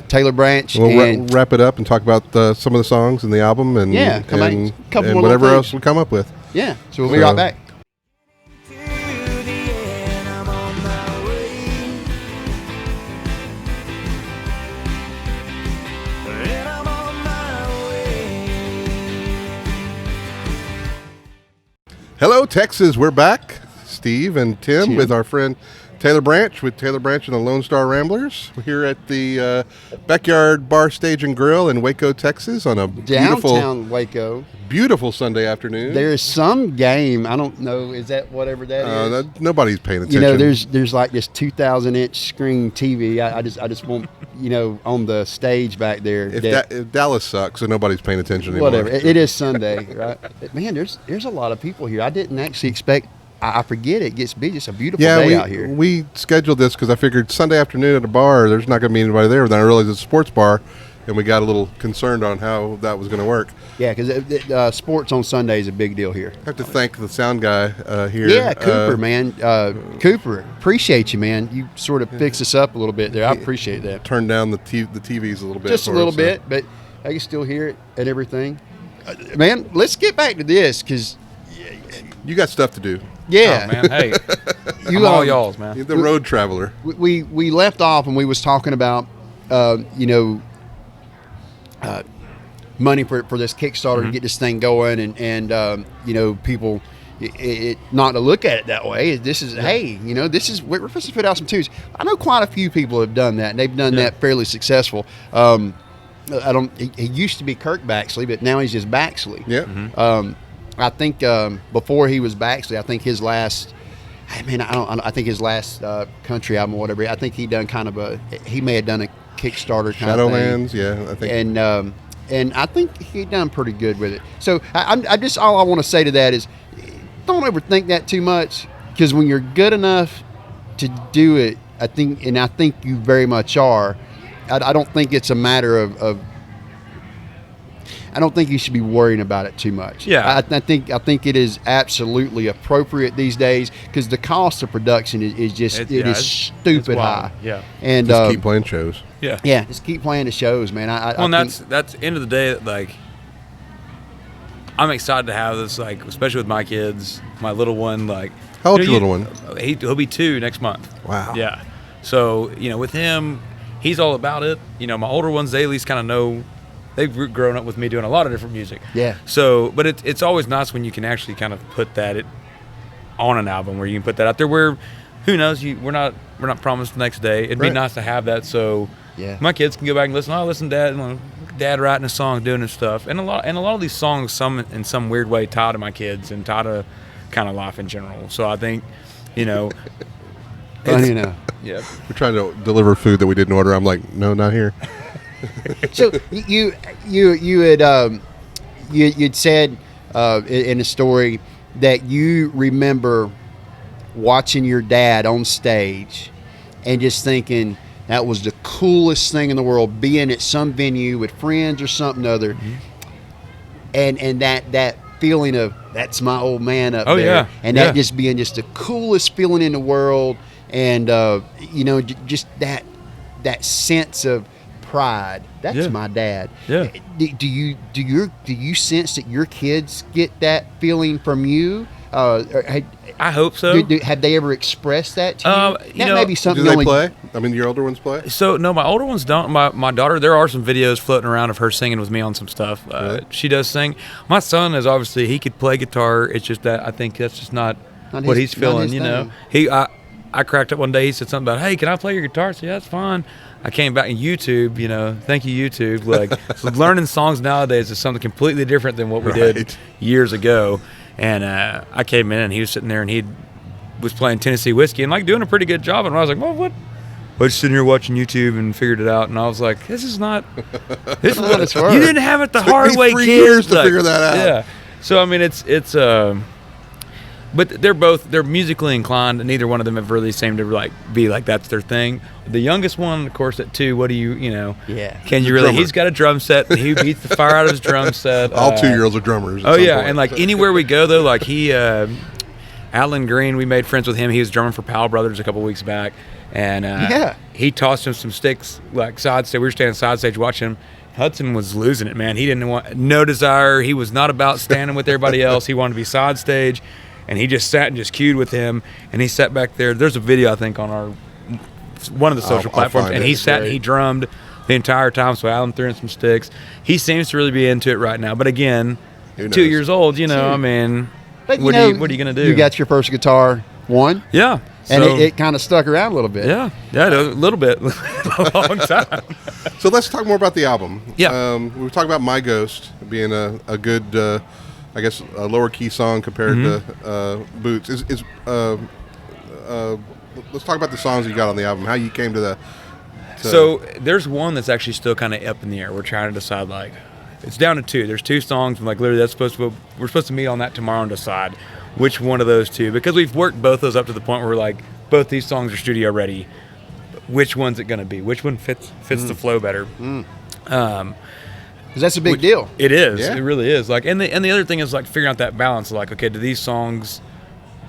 Taylor Branch. We'll wrap it up and talk about some of the songs and the album and whatever else we come up with. Yeah. So we'll be right back. Hello, Texas. We're back. Steve and Tim with our friend Taylor Branch with Taylor Branch and the Lone Star Ramblers. We're here at the Backyard Bar, Stage, and Grill in Waco, Texas on a downtown Waco. Beautiful Sunday afternoon. There's some game. I don't know. Is that whatever that is? Nobody's paying attention. You know, there's like this 2,000-inch screen TV. I just want, on the stage back there. If Dallas sucks, so nobody's paying attention anymore. Whatever. It is Sunday, right? Man, there's a lot of people here. I didn't actually expect. I forget it gets busy. It's a beautiful day out here. We scheduled this because I figured Sunday afternoon at a bar, there's not going to be anybody there. Then I realized it's a sports bar, and we got a little concerned on how that was going to work. Yeah, because sports on Sunday is a big deal here. I have to thank the sound guy here. Yeah, Cooper, man. Cooper, appreciate you, man. You sort of fixed us up a little bit there. I appreciate that. Turned down the TVs a little bit. Just a little bit, but I can still hear it and everything. Man, let's get back to this because you got stuff to do. Yeah, oh, man. Hey, I'm all y'all's, man. You're the road traveler. We left off and we was talking about money for this Kickstarter to get this thing going, and people not to look at it that way. This is we're supposed to fit out some tunes. I know quite a few people have done that, and they've done that fairly successful. He used to be Kirk Baxley, but now he's just Baxley. Yeah. Mm-hmm. I think before he was Baxley, I think his last, I think his last country album or whatever, I think he may have done a Kickstarter kind of thing. Shadowlands, yeah, I think. And I think he done pretty good with it. So I just, all I want to say to that is, don't overthink that too much, because when you're good enough to do it, I think you very much are. I don't think it's a matter of I don't think you should be worrying about it too much. Yeah, I think it is absolutely appropriate these days, because the cost of production is stupid high. Yeah, and just keep playing shows. Yeah, just keep playing the shows, man. That's end of the day. Like, I'm excited to have this, like, especially with my kids, my little one. Like, how old's your little one? He'll be 2 next month. Wow. Yeah. So with him, he's all about it. My older ones, they at least kind of know. They've grown up with me doing a lot of different music. Yeah. So, but it's always nice when you can actually kind of put that on an album, where you can put that out there. Where, who knows? We're not promised the next day. It'd be nice to have that, so my kids can go back and listen. Oh, listen, Dad writing a song, doing his stuff, and a lot of these songs, in some weird way, tie to my kids and tie to kind of life in general. So I think, funny enough. Yeah. We're trying to deliver food that we didn't order. I'm like, no, not here. So you'd said in a story that you remember watching your dad on stage and just thinking that was the coolest thing in the world, being at some venue with friends or something other, and that feeling of, that's my old man up there, and that just being just the coolest feeling in the world, and just that sense of pride. That's my dad. Yeah. Do you sense that your kids get that feeling from you? I hope so. Have they ever expressed that to you? That may be something. Do they play? I mean, your older ones play? So no, my older ones don't. My daughter, there are some videos floating around of her singing with me on some stuff. Really? She does sing. My son is obviously, he could play guitar. It's just that I think that's just not what he's feeling. I cracked up one day. He said something about, "Hey, can I play your guitar?" I said, "Yeah, that's fine." I came back and YouTube, thank you, YouTube. Like, so learning songs nowadays is something completely different than what we did years ago. And I came in and he was sitting there and he was playing Tennessee Whiskey and, like, doing a pretty good job. And I was like, well, what? I was sitting here watching YouTube and figured it out. And I was like, this is not what it's worth. You didn't have it the hard way, kids. 3 years to figure that out. Yeah. So, I mean, it's but they're musically inclined, and neither one of them have really seemed to be like that's their thing. The youngest one, of course, at 2, what do you can you really? Drummer. He's got a drum set, and he beats the fire out of his drum set. All 2-year-olds are drummers. Oh yeah, and like anywhere we go though, like he, Alan Green, we made friends with him. He was drumming for Powell Brothers a couple weeks back, and he tossed him some sticks like side stage. We were standing side stage watching him. Hudson was losing it, man. He didn't want no desire. He was not about standing with everybody else. He wanted to be side stage. And he just sat and just cued with him, and he sat back there. There's a video, I think, on one of the social platforms, and he sat and he drummed the entire time. So Alan threw in some sticks. He seems to really be into it right now. But again, 2 years old, I mean, but what are you going to do? You got your first guitar, one? Yeah. And it kind of stuck around a little bit. Yeah, a little bit, a long time. So let's talk more about the album. Yeah. We were talking about My Ghost being a good, I guess, a lower key song compared to Boots. Let's talk about the songs you got on the album. How you came to the. So there's one that's actually still kind of up in the air. We're trying to decide, like, it's down to two. There's two songs, and like literally we're supposed to meet on that tomorrow and decide which one of those two, because we've worked both those up to the point where we're like, both these songs are studio ready. Which one's it going to be? Which one fits the flow better? Because that's a big deal. It is. Yeah. It really is. Like, and the other thing is like figuring out that balance. Like, okay, do these songs,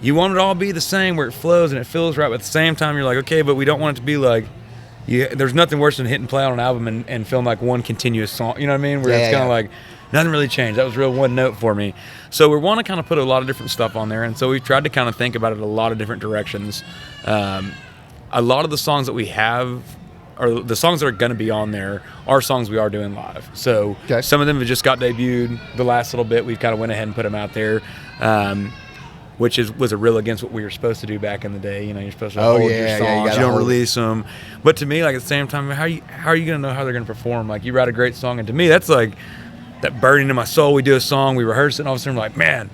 you want it all be the same where it flows and it feels right, but at the same time you're like, okay, but we don't want it to be like, there's nothing worse than hitting play on an album and feeling like one continuous song. You know what I mean? Where it's kind of like nothing really changed. That was real one note for me. So we want to kind of put a lot of different stuff on there, and so we've tried to kind of think about it a lot of different directions. A lot of the songs that we have, or the songs that are going to be on there, are songs we are doing live. So some of them have just got debuted the last little bit. We've kind of went ahead and put them out there. Which was a real against what we were supposed to do back in the day. You know, you're supposed to hold your songs, you don't release them. But to me, like at the same time, how are you going to know how they're going to perform? Like, you write a great song, and to me, that's like that burning in my soul. We do a song, we rehearse it, and all of a sudden we're like, man,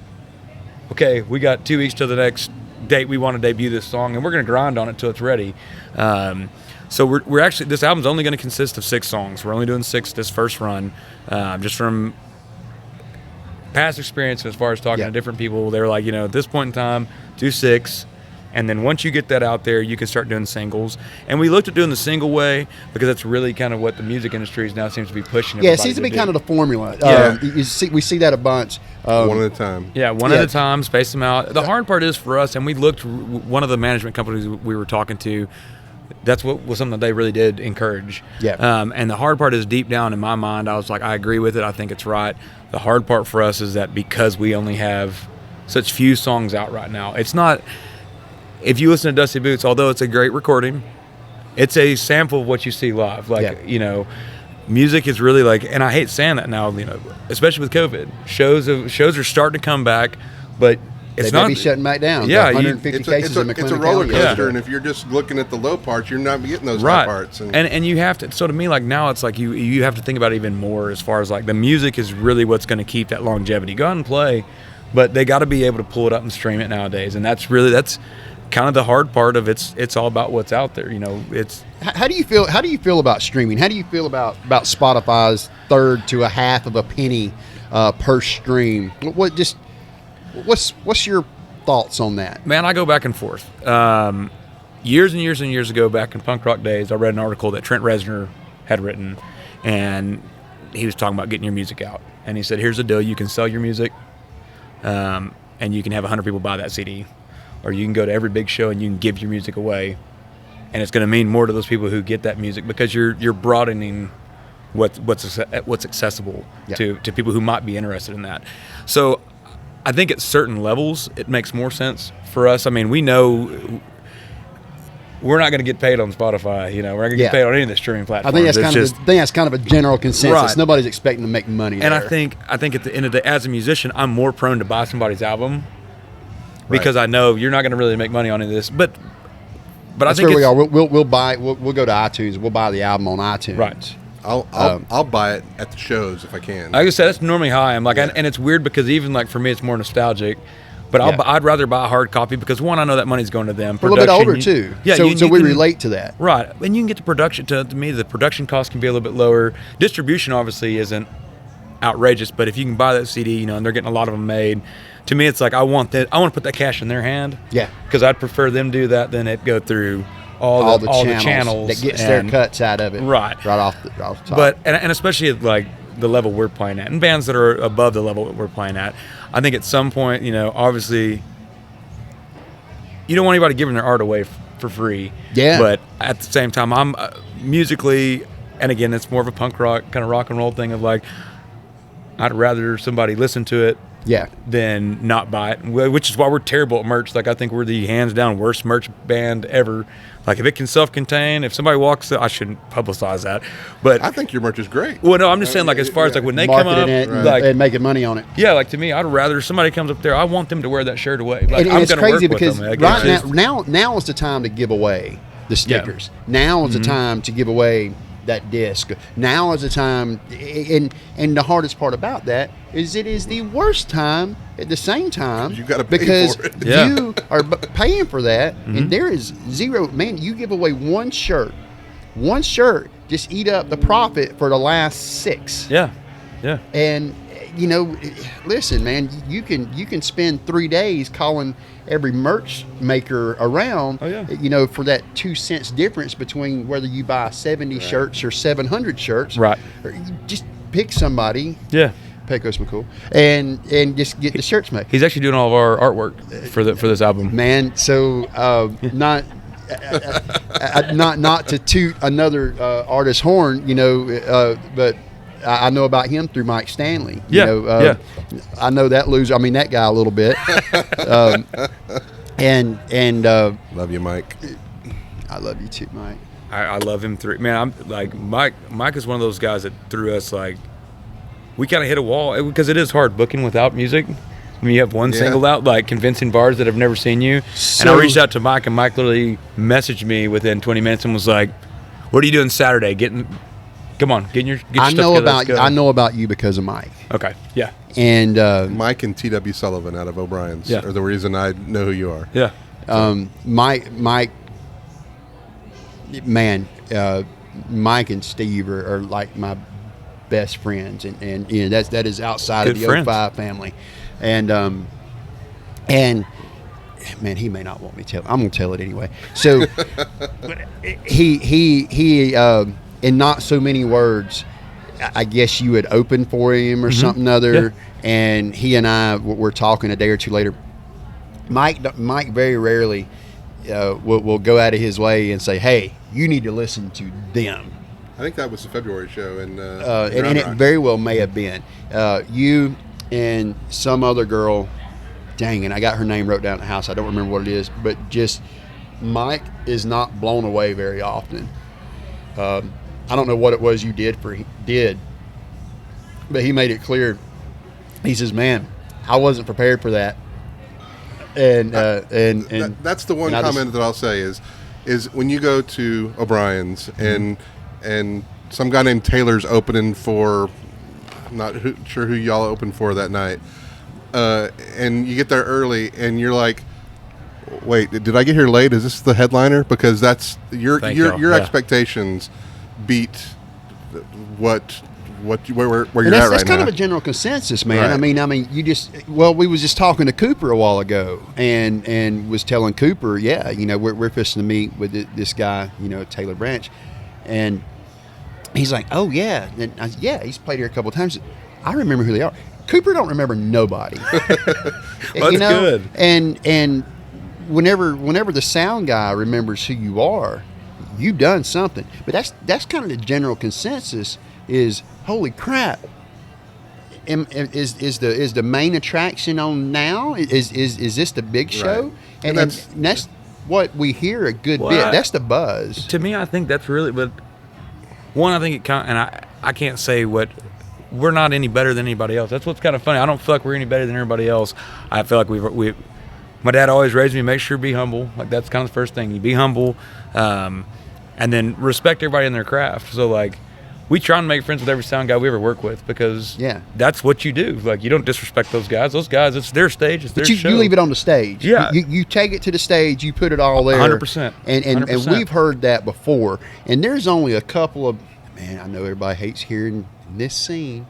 okay, we got 2 weeks to the next date. We want to debut this song, and we're going to grind on it till it's ready. So we're actually, this album's only going to consist of 6 songs. We're only doing 6 this first run, just from past experience as far as talking to different people. They were like, at this point in time, do 6, and then once you get that out there, you can start doing singles. And we looked at doing the single way because that's really kind of what the music industry now seems to be pushing. Yeah, it seems to be kind of the formula. We see that a bunch. One at a time. Yeah, one at a time, space them out. The hard part is for us, and we looked, one of the management companies we were talking to, that's what was something that they really did encourage. Yeah. And the hard part is deep down in my mind, I was like, I agree with it. I think it's right. The hard part for us is that because we only have such few songs out right now, it's not, if you listen to Dusty Boots, although it's a great recording, it's a sample of what you see live. Like, music is really like, and I hate saying that now, especially with COVID. Shows are starting to come back, but it's they may be shutting back down. Yeah, 150 cases in McLennan It's a roller County. coaster, and if you're just looking at the low parts, you're not getting those high parts. And you have to. So to me, like now, it's like you have to think about it even more as far as like the music is really what's going to keep that longevity. Go out and play, but they got to be able to pull it up and stream it nowadays, and that's kind of the hard part of it. It's all about what's out there. It's. How do you feel? How do you feel about streaming? How do you feel about Spotify's third to a half of a penny per stream? What's your thoughts on that? Man, I go back and forth. Years and years and years ago, back in punk rock days, I read an article that Trent Reznor had written, and he was talking about getting your music out. And he said, here's the deal. You can sell your music, and you can have 100 people buy that CD. Or you can go to every big show and you can give your music away. And it's going to mean more to those people who get that music because you're broadening what's accessible to people who might be interested in that. So I think at certain levels, it makes more sense for us. I mean, we know we're not going to get paid on Spotify. We're not going to get paid on any of the streaming platforms. I think that's kind of a general consensus. Right. Nobody's expecting to make money. And there. I think at the end of the day, as a musician, I'm more prone to buy somebody's album because I know you're not going to really make money on any of this. But that's I think where we are. We'll buy. We'll go to iTunes. We'll buy the album on iTunes. Right. I'll buy it at the shows if I can. Like I said, that's normally how I am. Like, and it's weird because even like for me, it's more nostalgic. But I'd rather buy a hard copy because one, I know that money's going to them. We're a little bit older too. Yeah, so we relate to that. Right, and you can get the production. To me, the production cost can be a little bit lower. Distribution obviously isn't outrageous, but if you can buy that CD, and they're getting a lot of them made. To me, it's like I want to put that cash in their hand. Yeah, because I'd prefer them do that than it go through all the channels that gets their cuts out of it. Right off the top. But and especially at like the level we're playing at, and bands that are above the level that we're playing at, I think at some point, obviously, you don't want anybody giving their art away for free. Yeah. But at the same time, I'm musically, and again, it's more of a punk rock kind of rock and roll thing of like, I'd rather somebody listen to it than not buy it, which is why we're terrible at merch. Like, I think we're the hands down worst merch band ever. Like, if it can self-contain, if somebody walks, I shouldn't publicize that, but I think your merch is great. Well, no, I'm just saying, like, as far as like when they come up, it like, and making money on it. yeah, like to me, I'd rather somebody comes up there. I want them to wear that shirt away. Like, And I'm it's gonna crazy work with because them. Like, now is the time to give away the stickers. Now is the time to give away that disc. Now is the time, and the hardest part about that is it is the worst time at the same time. You got to pay because for it. you are paying for that, and there is zero. Man, you give away one shirt, just eat up the profit for the last 6. yeah. And listen, man, you can spend 3 days calling every merch maker around, for that 2 cents difference between whether you buy 70 shirts or 700 shirts. Right. Or you just pick somebody. Yeah. Pecos McCool, and just get the shirts made. He's actually doing all of our artwork for this album. Man, so not to toot another artist's horn, but I know about him through Mike Stanley. I know that loser. I mean, that guy a little bit. And Love you, Mike. I love you too, Mike. I love him through. Man, I'm like Mike is one of those guys that threw us, like, we kind of hit a wall because it is hard booking without music. When you have one single out, like convincing bars that have never seen you. And I reached out to Mike, and Mike literally messaged me within 20 minutes and was like, "What are you doing Saturday? Get your stuff together. I know about you because of Mike. Okay, yeah. And Mike and T.W. Sullivan out of O'Brien's are the reason I know who you are. Yeah. Mike, man, Mike and Steve are like my best friends, and that is outside Good of the friends. 05 family, and man, he may not want me to tell. I'm gonna tell it anyway. So he in not so many words, I guess you had opened for him or something other, and he and I were talking a day or two later. Mike very rarely will go out of his way and say, "Hey, you need to listen to them." I think that was the February show, and it very well may have been you and some other girl. Dang it, I got her name wrote down at the house. I don't remember what it is, but just Mike is not blown away very often. I don't know what it was you did, but he made it clear. He says, "Man, I wasn't prepared for that." And that's the one comment that I'll say is when you go to O'Brien's and some guy named Taylor's opening for, sure who y'all opened for that night, and you get there early and you're like, wait, did I get here late? Is this the headliner? Because that's your expectations beat where you're at right now. That's kind of a general consensus, man. Right. I mean, we was just talking to Cooper a while ago, and was telling Cooper, we're fishing to meet with this guy, Taylor Branch, and he's like, oh yeah, and he's played here a couple of times. I remember who they are. Cooper don't remember nobody. That's good. And whenever the sound guy remembers who you are, you've done something. But that's kind of the general consensus. Is holy crap! Is the main attraction on now? Is this the big show? Right. And that's what we hear a good bit. That's the buzz. To me, I think that's really. But one, I think it kind of, and I can't say what we're not any better than anybody else. That's what's kind of funny. I don't feel like we're any better than everybody else. I feel like we. My dad always raised me, make sure be humble. Like that's kind of the first thing. You be humble, and then respect everybody in their craft. So like. We try and make friends with every sound guy we ever work with because that's what you do. Like, you don't disrespect those guys. Those guys, it's their stage, it's their show. You leave it on the stage. Yeah. You take it to the stage, you put it all there. 100%. And we've heard that before. And there's only a couple of, man, I know everybody hates hearing this scene.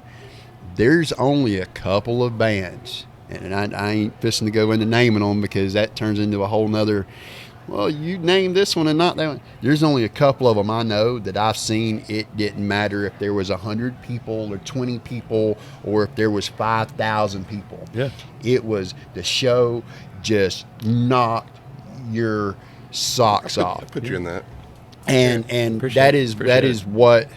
There's only a couple of bands. And I ain't fishing to go into naming them because that turns into a whole nother... Well, you name this one and not that one. There's only a couple of them I know that I've seen. It didn't matter if there was 100 people or 20 people or if there was 5,000 people. Yeah. It was the show just knocked your socks off. I put you in that. And that is what,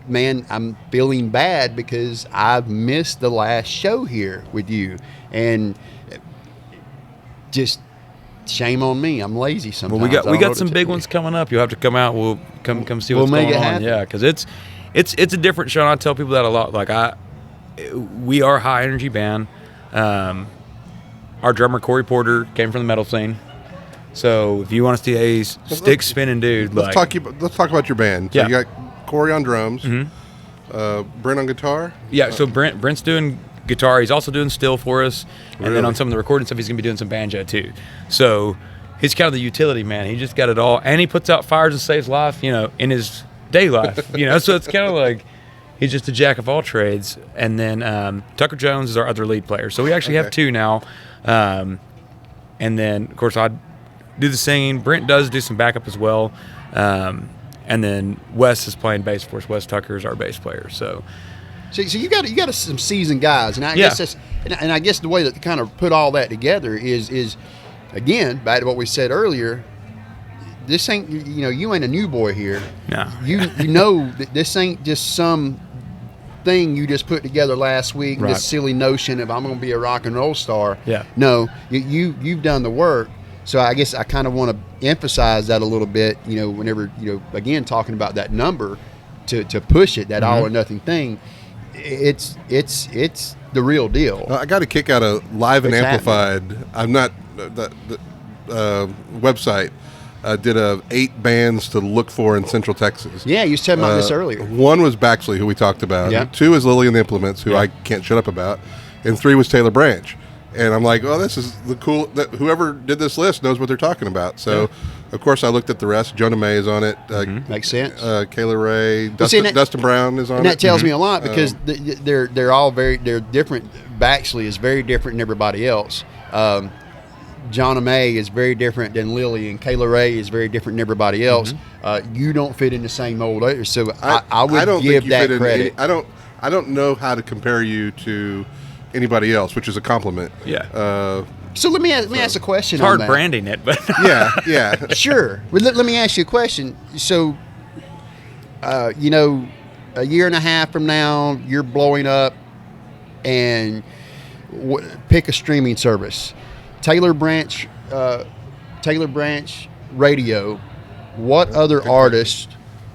man, I'm feeling bad because I've missed the last show here with you, and just shame on me. I'm lazy sometimes. Well, we got some big ones coming up. You'll have to come out. We'll come see what's going on. Happen. Yeah, because it's a different show. And I tell people that a lot. Like we are a high energy band. Our drummer Corey Porter came from the metal scene. So if you want to see a stick spinning dude, let's talk about your band. So yeah. You got Corey on drums, Brent on guitar. Yeah, so Brent's doing guitar. He's also doing steel for us, and then on some of the recording stuff, he's gonna be doing some banjo too. So he's kind of the utility man. He just got it all, and he puts out fires and saves life, in his day life. So it's kind of like he's just a jack of all trades. And then Tucker Jones is our other lead player. So we actually have two now. And then of course I do the singing. Brent does do some backup as well. And then Wes is playing bass for us. Wes Tucker is our bass player. So you got some seasoned guys, and I guess that's, and I guess the way that to kind of put all that together is again back to what we said earlier. This ain't you ain't a new boy here. No, you know that this ain't just some thing you just put together last week. Right. This silly notion of I'm going to be a rock and roll star. Yeah. No, you've done the work. So I guess I kind of want to emphasize that a little bit. Whenever again talking about that number to push it, that all or nothing thing. It's the real deal. I got a kick out of Live and Amplified. I'm not the website did 8 bands to look for in Central Texas. Yeah, you was telling about this earlier. 1 was Baxley, who we talked about. Yeah. 2 is Lily and the Implements, who I can't shut up about, and 3 was Taylor Branch. And I'm like, well, this is the cool. Whoever did this list knows what they're talking about. So, of course, I looked at the rest. Jonah May is on it. Makes sense. Kayla Ray, Dustin Brown is on it. And that tells me a lot because they're all they're different. Baxley is very different than everybody else. Jonah May is very different than Lily, and Kayla Ray is very different than everybody else. You don't fit in the same mold either. So I would give that credit. I don't know how to compare you to anybody else, which is a compliment. Yeah. So let me ask a question. It's hard on that. branding it, but yeah. Sure. Well, let me ask you a question. So, a year and a half from now, you're blowing up, and pick a streaming service. Taylor Branch Radio. What other artists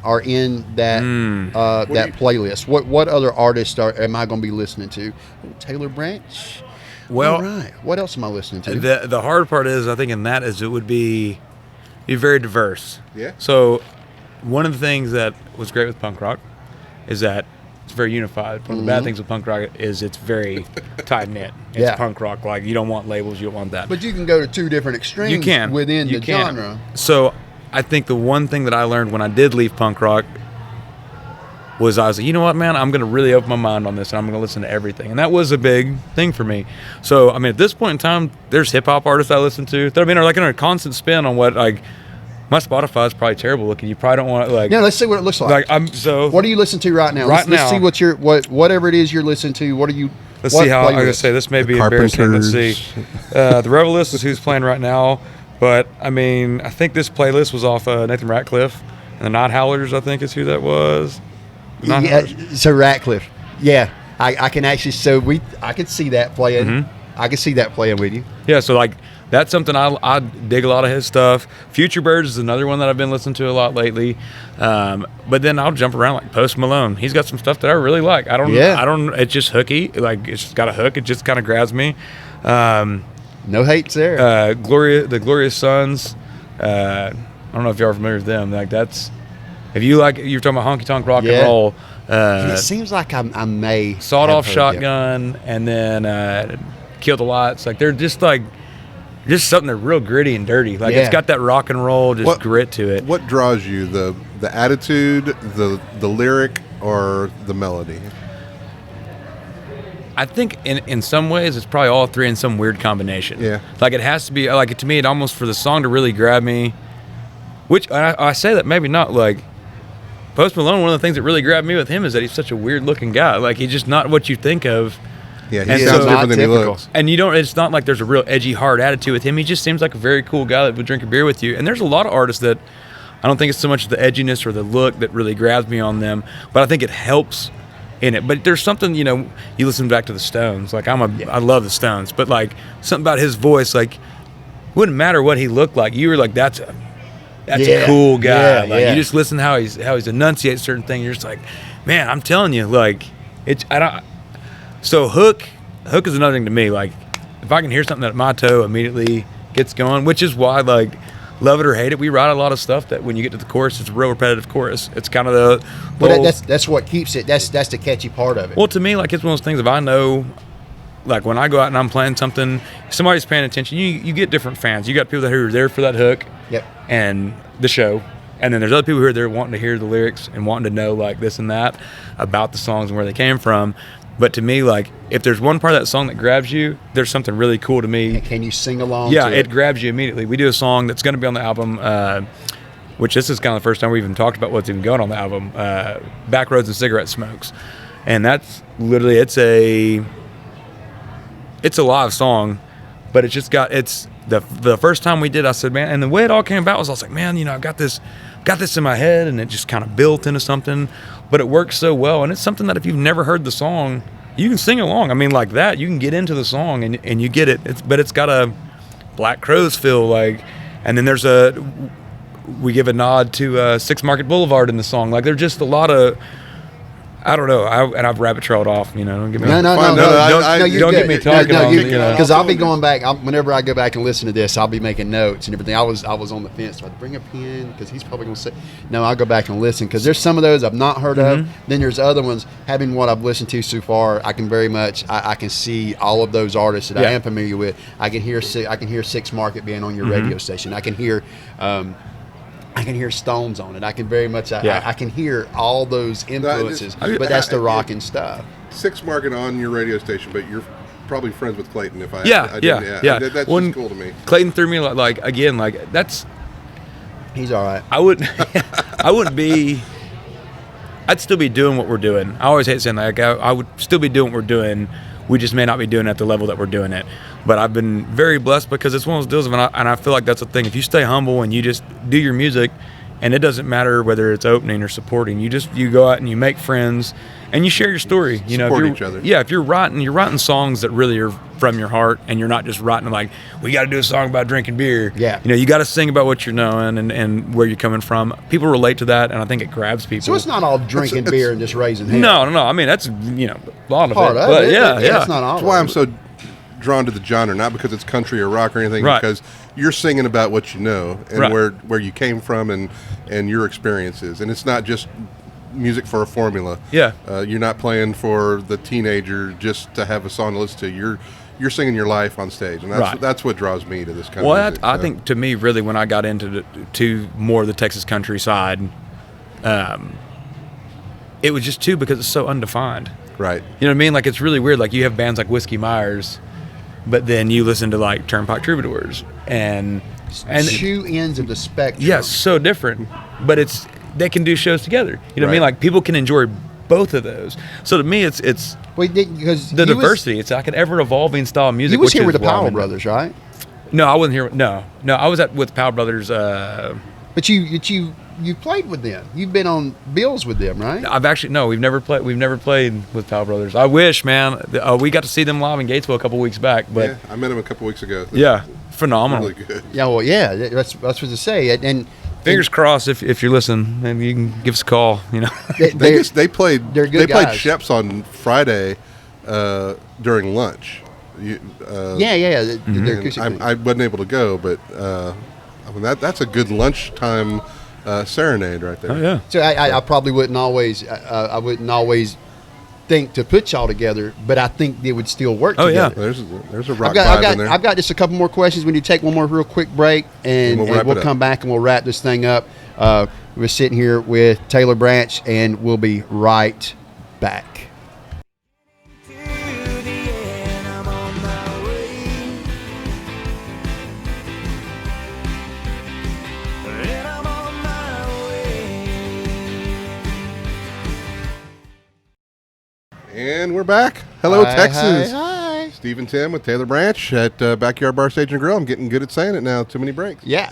are in that that playlist? What other artists am I going to be listening to? Taylor Branch. Well, all right. What else am I listening to? The hard part is, I think, in that is it would be very diverse. Yeah. So one of the things that was great with punk rock is that it's very unified. One of the bad things with punk rock is it's very tight knit. It's punk rock. Like, you don't want labels. You don't want that. But you can go to 2 different extremes. You can within the genre. So I think the one thing that I learned when I did leave punk rock was I was like, you know what, man, I'm going to really open my mind on this, and I'm going to listen to everything. And that was a big thing for me. So, at this point in time, there's hip-hop artists I listen to that, are like in a constant spin on what, like, my Spotify is probably terrible looking. You probably don't want to, like... Yeah, let's see what it looks like. What are you listening to right now? Let's see whatever it is you're listening to. What are you... Let's see how... I'm going to say this may be embarrassing. Let's see. The Revelist is who's playing right now. But, I think this playlist was off Nathan Ratcliffe. And the Night Howlers, I think, is who that was. So Ratcliffe. Yeah. I can actually... I can see that playing. I can see that playing with you. Yeah, so, like, that's something I dig a lot of his stuff. Future Birds is another one that I've been listening to a lot lately. But then I'll jump around, like Post Malone. He's got some stuff that I really like. It's just hooky. Like, it's just got a hook. It just kind of grabs me. No hates there. The Glorious Sons. I don't know if y'all are familiar with them. Like, that's, if you like, you're talking about honky tonk rock and roll. It seems like I may Sawed Off Shotgun, and then Killed the Lights. Like, they're just like, just something that's real gritty and dirty. Like, it's got that rock and roll grit to it. What draws you? The attitude, the lyric, or the melody? I think in some ways it's probably all three in some weird combination. Yeah. Like, it has to be, like, to me, it almost, for the song to really grab me, which I say that maybe not, like, Post Malone, one of the things that really grabbed me with him is that he's such a weird looking guy. Like, he's just not what you think of. Yeah, he sounds different than he looks. And it's not like there's a real edgy, hard attitude with him. He just seems like a very cool guy that would drink a beer with you. And there's a lot of artists that I don't think it's so much the edginess or the look that really grabs me on them, but I think it helps in it. But there's something, you know, you listen back to the Stones. Like I love the Stones, but like something about his voice, like wouldn't matter what he looked like. You were like, that's a cool guy. You just listen to how he's enunciates certain things. You're just like, man, I'm telling you, like So hook is another thing to me. Like if I can hear something that my toe immediately gets going, which is why, like, love it or hate it, we write a lot of stuff that when you get to the chorus, it's a real repetitive chorus. It's kind of the that's what keeps it. That's the catchy part of it. Well, to me, like, it's one of those things. If I know, like, when I go out and I'm playing something, if somebody's paying attention, you get different fans. You got people who are there for that hook, and the show, and then there's other people who are there wanting to hear the lyrics and wanting to know, like, this and that about the songs and where they came from. But to me, like, if there's one part of that song that grabs you, there's something really cool to me. And can you sing along? Yeah, to it grabs you immediately. We do a song that's going to be on the album, which this is kind of the first time we even talked about what's even going on the album, Back Roads and Cigarette Smokes. And that's literally, it's a live song, but it's just got, it's the first time we did, I said, man, and the way it all came about was I was like, man, you know, I've got this in my head, and it just kind of built into something, but it works so well. And it's something that if you've never heard the song, you can sing along. I mean, like that, you can get into the song and you get it. But it's got a Black Crowes feel, like, and then we give a nod to 6 Market Boulevard in the song. Like, there's just a lot of, I don't know. I've rabbit trailed off. You know, don't get me. No. Don't get me talking. Because I'll be going back. Whenever I go back and listen to this, I'll be making notes and everything. I was on the fence. Do I bring a pen? Because he's probably going to say no. I'll go back and listen because there's some of those I've not heard of. Then there's other ones. Having what I've listened to so far, I can very much. I can see all of those artists that I am familiar with. I can hear 6 Market being on your radio station. I can hear. I can hear Stones on it. I can very much. I can hear all those influences, but that's the rockin' stuff. 6 Market on your radio station, but you're probably friends with Clayton. If I yeah. That's just cool to me. Clayton threw me like again, like that's. He's all right. I wouldn't be. I'd still be doing what we're doing. I always hate saying that. Like, I would still be doing what we're doing. We just may not be doing it at the level that we're doing it. But I've been very blessed because it's one of those deals, and I feel like that's the thing. If you stay humble and you just do your music, and it doesn't matter whether it's opening or supporting, you go out and you make friends and you share your story. You support know, each other. Yeah, if you're writing songs that really are from your heart, and you're not just writing like, we got to do a song about drinking beer. Yeah. You know, you got to sing about what you're knowing and where you're coming from. People relate to that, and I think it grabs people. So it's not all drinking beer and just raising hell. No. I mean, that's, you know, a lot of part it. Of but it. Yeah. That's not all. That's why I'm so drawn to the genre, not because it's country or rock or anything, because you're singing about what you know and where you came from and your experiences, and it's not just music for a formula. You're not playing for the teenager just to have a song to listen to. You're singing your life on stage, and that's what draws me to this kind of music. I think to me, really, when I got into to more of the Texas country side, it was just because it's so undefined. Right. You know what I mean? Like, it's really weird. Like, you have bands like Whiskey Myers, but then you listen to like Turnpike Troubadours and two ends of the spectrum. Yes, so different, but they can do shows together. You know what I mean? Like, people can enjoy both of those. So to me, it's because the diversity. It's like an ever evolving style of music. You was here with the Powell Brothers, right? No, I wasn't here. No, I was with Powell Brothers. But you played with them. You've been on bills with them, right? I've actually we've never played with Powell Brothers. I wish, man. We got to see them live in Gatesville a couple weeks back. But I met them a couple weeks ago. Phenomenal. Really good. Yeah, well, yeah. That's what to say. And fingers crossed if you're listening, maybe you can give us a call. You know, they played. They're good They played guys. Sheps on Friday during lunch. I wasn't able to go, but I mean that's a good lunchtime serenade right there. Oh yeah. So I probably wouldn't always think to put y'all together, but I think they would still work together. There's a rock vibe in there. I've got just a couple more questions. We need to take one more real quick break, and we'll come back and we'll wrap this thing up. We're sitting here with Taylor Branch, and we'll be right back. And we're back. Hello, Texas. Hi. Steve and Tim with Taylor Branch at Backyard Bar Stage and Grill. I'm getting good at saying it now. Too many breaks. Yeah,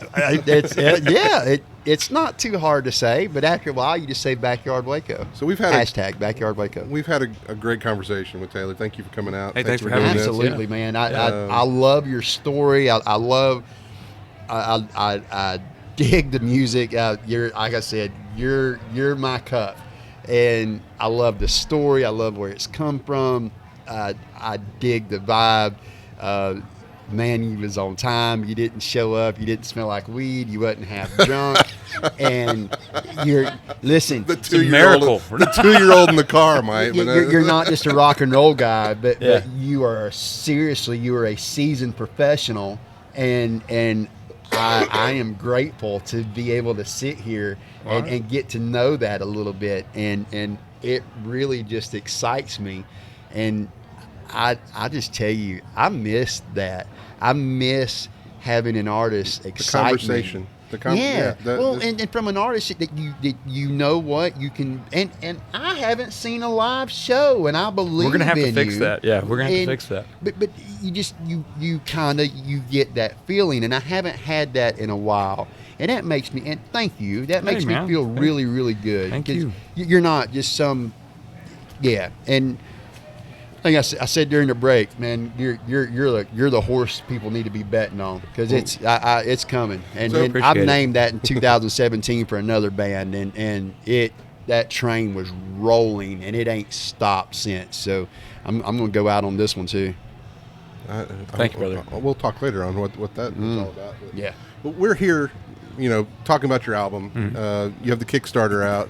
it's not too hard to say, but after a while, you just say Backyard Waco. So we've had hashtag Backyard Waco. We've had a great conversation with Taylor. Thank you for coming out. Hey, thanks for doing having this. us. Absolutely, man. I love your story. I dig the music. You're, like I said, you're my cup, and I love the story. I love where it's come from. I dig the vibe. Man, you was on time. You didn't show up. You didn't smell like weed. You wasn't half drunk. And listen. The a miracle. The 2-year-old in the car, Mike. You're not just a rock and roll guy, but you are a seasoned professional, and I am grateful to be able to sit here and get to know that a little bit, and it really just excites me. And I just tell you, I miss that. I miss having an artist excite me. Conversation. And from an artist that you know what you can, and I haven't seen a live show, and I believe we're gonna have to in fix you. that. Yeah, we're gonna have to fix that. But you kind of get that feeling, and I haven't had that in a while, and that makes me, and thank you, that makes me feel really, really good. Thank you. You're not just some, and. I think I said during the break, man, you're the horse people need to be betting on, because it's coming, and I've named that in 2017 for another band, and that train was rolling, and it ain't stopped since. So I'm gonna go out on this one too. Thank you, brother. We'll talk later on what that is all about. But we're here, talking about your album. You have the Kickstarter out.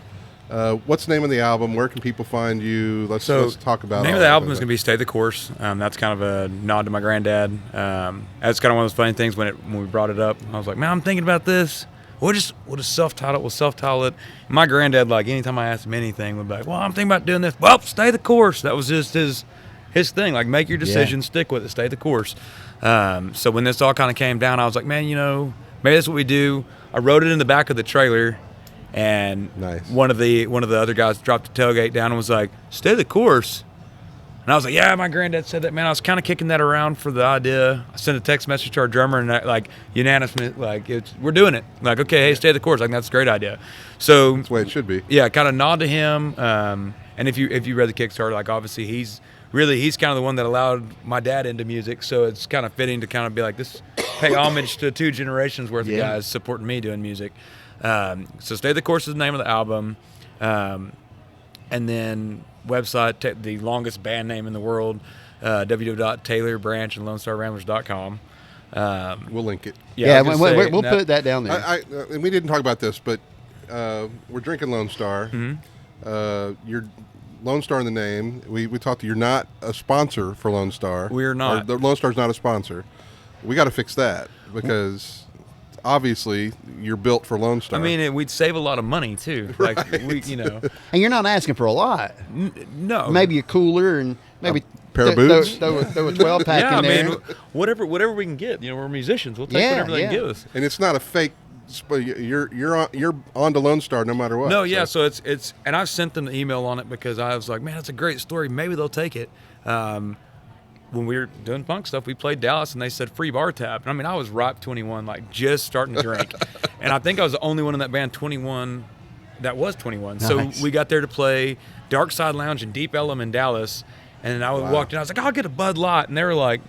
What's the name of the album? Where can people find you? Let's talk about it. The name of the album is going to be Stay the Course. That's kind of a nod to my granddad. That's kind of one of those funny things when we brought it up. I was like, man, I'm thinking about this. We'll self-title it. My granddad, like, anytime I asked him anything, would be like, well, I'm thinking about doing this. Well, stay the course. That was just his thing. Like, make your decision, stick with it, stay the course. So when this all kind of came down, I was like, man, maybe that's what we do. I wrote it in the back of the trailer. And one of the other guys dropped the tailgate down and was like, stay the course. And I was like, yeah, my granddad said that, man. I was kind of kicking that around for the idea. I sent a text message to our drummer, and unanimously, we're doing it. Like, okay, hey, stay the course. Like, that's a great idea. So that's the way it should be. Yeah, kind of nod to him. And if you read the Kickstarter, like, obviously he's kind of the one that allowed my dad into music. So it's kind of fitting to kind of be like this, pay homage to 2 generations worth of guys supporting me doing music. So Stay the Course is the name of the album, and then website, the longest band name in the world, www.taylorbranch.lonestarramblers.com. We'll link it. We'll put that down there. And we didn't talk about this, but we're drinking Lone Star. You're Lone Star in the name. We talked to you're not a sponsor for Lone Star. We're not. The Lone Star's not a sponsor. We got to fix that, because obviously you're built for Lone Star. I mean, we'd save a lot of money too. Like, and you're not asking for a lot. No, maybe a cooler and maybe a pair of boots. Throw a 12-pack in there. I mean, whatever we can get. We're musicians. We'll take whatever they can give us. And it's not a fake. You're on to Lone Star no matter what. No, yeah. So it's and I've sent them the email on it because I was like, man, that's a great story. Maybe they'll take it. When we were doing punk stuff, we played Dallas, and they said free bar tab. And I mean, I was ripe 21, like just starting to drink. And I think I was the only one in that band 21 that was 21. Nice. So we got there to play Dark Side Lounge in Deep Ellum in Dallas. And then I walked in, I was like, I'll get a Bud Light. And they were like,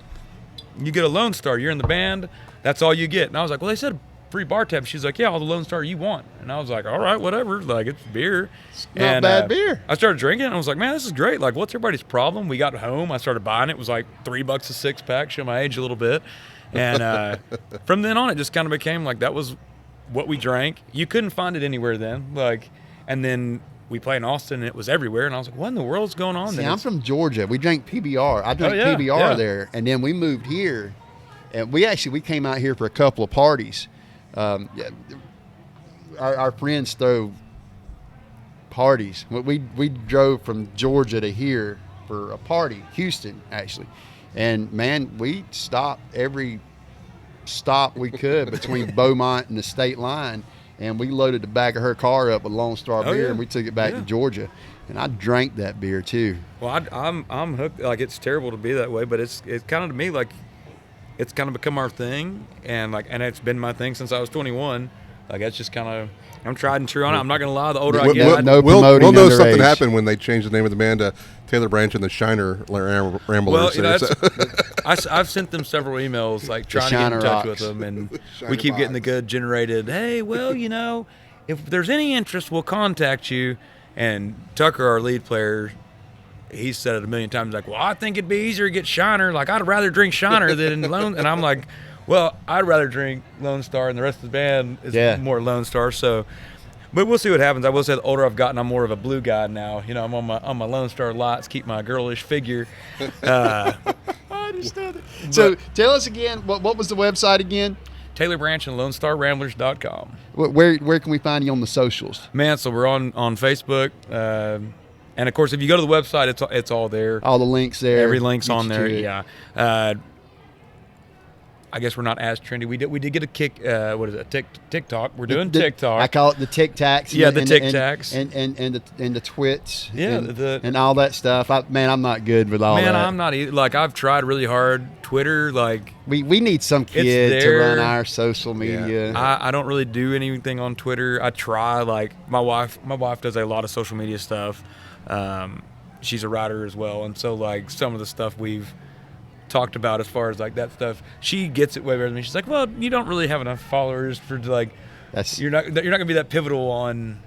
you get a Lone Star. You're in the band. That's all you get. And I was like, well, they said free bar tab. She's like, yeah, all the Lone Star you want. And I was like, all right, whatever. Like, it's beer. It's not bad beer. I started drinking, and I was like, man, this is great. Like, what's everybody's problem? We got home. I started buying it. It was like $3 a 6-pack, show my age a little bit. And from then on, it just kind of became like that was what we drank. You couldn't find it anywhere then. Like, and then we played in Austin, and it was everywhere. And I was like, what in the world's going on? See, I'm from Georgia. We drank PBR. I drank PBR there. And then we moved here, and we came out here for a couple of parties. Our friends throw parties. We drove from Georgia to here for a party, Houston actually, and man, we stopped every stop we could between Beaumont and the state line, and we loaded the back of her car up with Lone Star beer, and we took it back to Georgia. And I drank that beer too. Well, I'm hooked. Like, it's terrible to be that way, but it's kind of, to me, like, it's kind of become our thing, and it's been my thing since I was 21. Like, that's just kind of, I'm tried and true on it. I'm not gonna lie. The older I get, we'll know something happened when they changed the name of the band to Taylor Branch and the Shiner Ramblers. Well, I've sent them several emails, like, trying to get in touch with them, and we keep getting the good generated. Hey, well, if there's any interest, we'll contact you. And Tucker, our lead player, he's said it a million times, like, well, I think it'd be easier to get Shiner. Like, I'd rather drink Shiner than Lone. And I'm like, well, I'd rather drink Lone Star, and the rest of the band is more Lone Star. So, but we'll see what happens. I will say, the older I've gotten, I'm more of a blue guy now. I'm on my Lone Star lights, keep my girlish figure. I understand it. So tell us again, what was the website again? Taylor Branch and LoneStarRamblers.com. Where can we find you on the socials? Man, so we're on Facebook. And, of course, if you go to the website, it's all there. All the links there. Every link's on there, yeah. I guess we're not as trendy. We did get a kick. What is it? TikTok. We're doing TikTok. I call it the Tic Tacs. Yeah, the Tic Tacs and the twits. Yeah, and all that stuff. I'm not good with all that. Man, I'm not either. Like, I've tried really hard. Twitter, like, we need some kid to run our social media. Yeah. I don't really do anything on Twitter. I try. Like, my wife does a lot of social media stuff. She's a writer as well, and so, like, some of the stuff we've talked about as far as, like, that stuff, she gets it way better than me. She's like, well, you don't really have enough followers for, like, you're not gonna be that pivotal on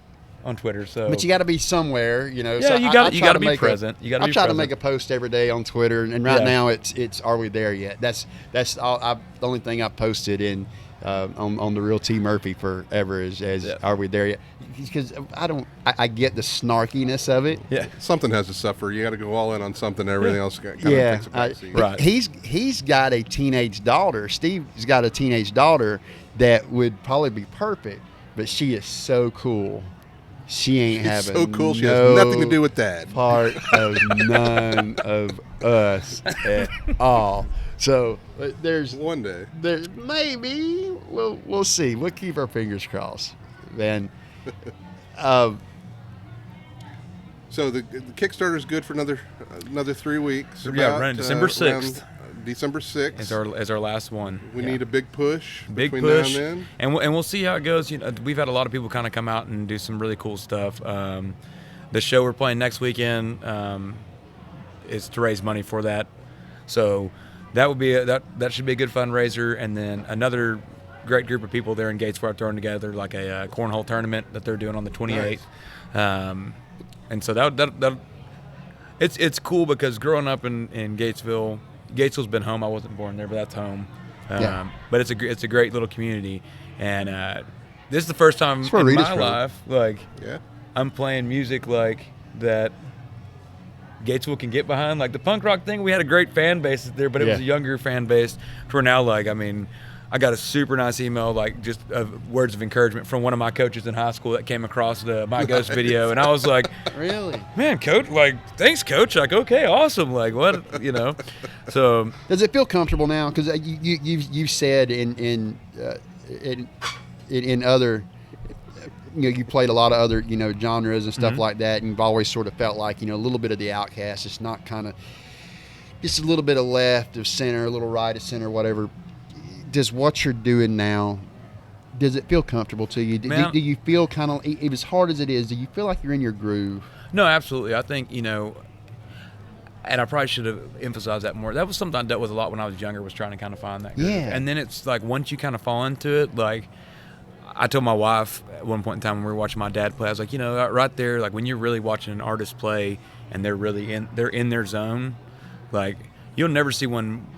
Twitter. So, but you got to be somewhere, Yeah, so you got to be present. I try to make a post every day on Twitter, and right now it's Are We There Yet? That's all. The only thing I've posted in on the Real T Murphy forever is Are We There Yet? Because I get the snarkiness of it. Yeah, something has to suffer. You got to go all in on something. Everything else kind of takes a backseat. Right. He's got a teenage daughter. Steve's got a teenage daughter that would probably be perfect, but she is so cool. She's so cool. She has nothing to do with that. Part of none of us at all. So there's one day. There maybe we'll see. We'll keep our fingers crossed. Then, so the Kickstarter is good for another 3 weeks. Running December 6th. December 6th as our last one. We need a big push. Between now and then. And we'll see how it goes. We've had a lot of people kind of come out and do some really cool stuff. The show we're playing next weekend is to raise money for that. So that would be that should be a good fundraiser. And then another great group of people there in Gatesville are throwing together like a cornhole tournament that they're doing on the 28th. Nice. And so that it's cool because growing up in Gatesville. Gatesville's been home. I wasn't born there, but that's home. But it's a great little community, and this is the first time in my life, like, I'm playing music like that Gatesville can get behind. Like the punk rock thing, we had a great fan base there, but it was a younger fan base. For now, like, I mean, I got a super nice email, like, just of words of encouragement from one of my coaches in high school that came across the My Ghost video, and I was like, really? Man, coach, like, thanks, coach. Like, okay, awesome. Like, what, So, does it feel comfortable now? Because you've said in other, you played a lot of other genres and stuff like that, and you've always sort of felt like a little bit of the outcast. It's not kind of just a little bit of left of center, a little right of center, whatever. Does what you're doing now, does it feel comfortable to you? Do you feel kind of, as hard as it is, do you feel like you're in your groove? No, absolutely. I think, and I probably should have emphasized that more. That was something I dealt with a lot when I was younger, was trying to kind of find that groove. Yeah. And then it's like, once you kind of fall into it, like, I told my wife at one point in time when we were watching my dad play, I was like, right there, like, when you're really watching an artist play and they're really they're in their zone, like, you'll never see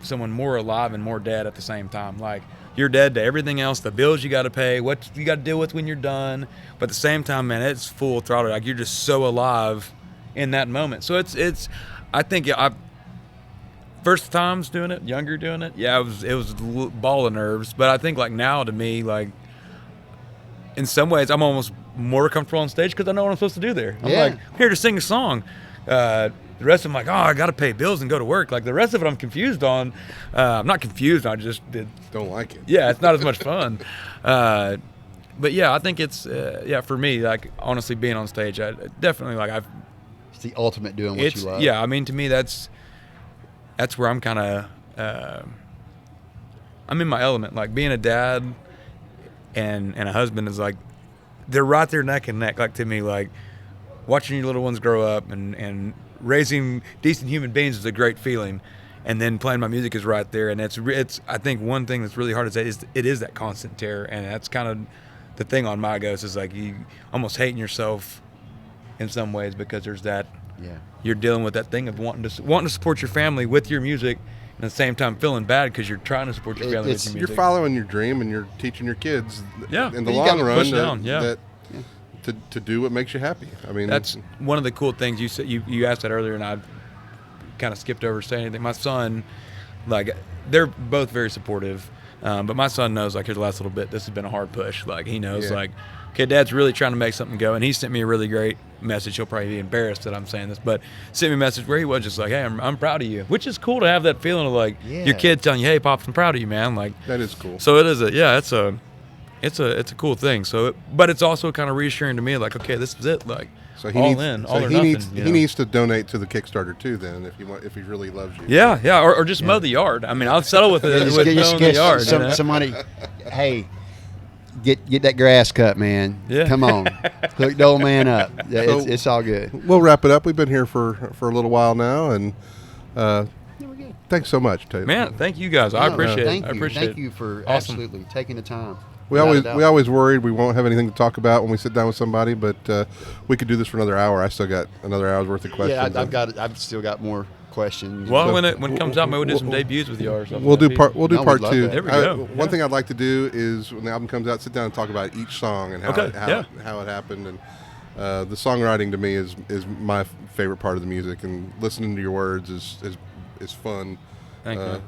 someone more alive and more dead at the same time. Like, you're dead to everything else, the bills you got to pay, what you got to deal with when you're done. But at the same time, man, it's full throttle. Like, you're just so alive in that moment. So it's I think first times doing it, younger doing it, it was a ball of nerves. But I think, like, now to me, like, in some ways, I'm almost more comfortable on stage because I know what I'm supposed to do there. I'm like, I'm here to sing a song. The rest of them, like, oh, I got to pay bills and go to work. Like, the rest of it I'm confused on. I'm not confused. I just don't like it. Yeah, it's not as much fun. But, yeah, I think it's, for me, like, honestly, being on stage, I definitely, like, the ultimate doing what you love. Yeah, I mean, to me, that's where I'm kind of I'm in my element. Like being a dad and a husband is like they're right there neck and neck. Like to me, like watching your little ones grow up and raising decent human beings is a great feeling. And then playing my music is right there, and it's. I think one thing that's really hard to say is it is that constant terror, and that's kind of the thing on My Ghost is like you almost hating yourself in some ways because there's that. Yeah. You're dealing with that thing of wanting to support your family with your music, and at the same time feeling bad because you're trying to support your family with your music. You're following your dream, and you're teaching your kids. Yeah. In the You long gotta run, push down, yeah. To do what makes you happy. I mean, That's one of the cool things you said. You asked that earlier, and I kind of skipped over saying anything. My son, like, they're both very supportive, but my son knows, like, here's the last little bit. This has been a hard push. Like, he knows, like, okay, Dad's really trying to make something go, and he sent me a really great message. He'll probably be embarrassed that I'm saying this, but sent me a message where he was just like, hey, I'm proud of you, which is cool to have that feeling of, like, your kid telling you, hey, Pops, I'm proud of you, man. Like, that is cool. So it is it's a cool thing. So, but it's also kind of reassuring to me, like, okay, this is it. Like, so all or nothing. He needs to donate to the Kickstarter too. Then, if he really loves you. Yeah, or just mow the yard. I mean, I'll settle with it with mowing the yard. Somebody, hey, get that grass cut, man. Yeah. Come on, hook the old man up. It's all good. We'll wrap it up. We've been here for a little while now, and thanks so much, Taylor. Man, thank you guys. I appreciate it. Thank you for absolutely taking the time. We always worried we won't have anything to talk about when we sit down with somebody, but we could do this for another hour. I still got another hour's worth of questions. Yeah, I've still got more questions. Well, when it comes out, maybe we'll do some debuts with you or something. We'll do part two. There we go. One thing I'd like to do is when the album comes out, sit down and talk about each song and how it happened. And the songwriting to me is my favorite part of the music, and listening to your words is fun. Thank you.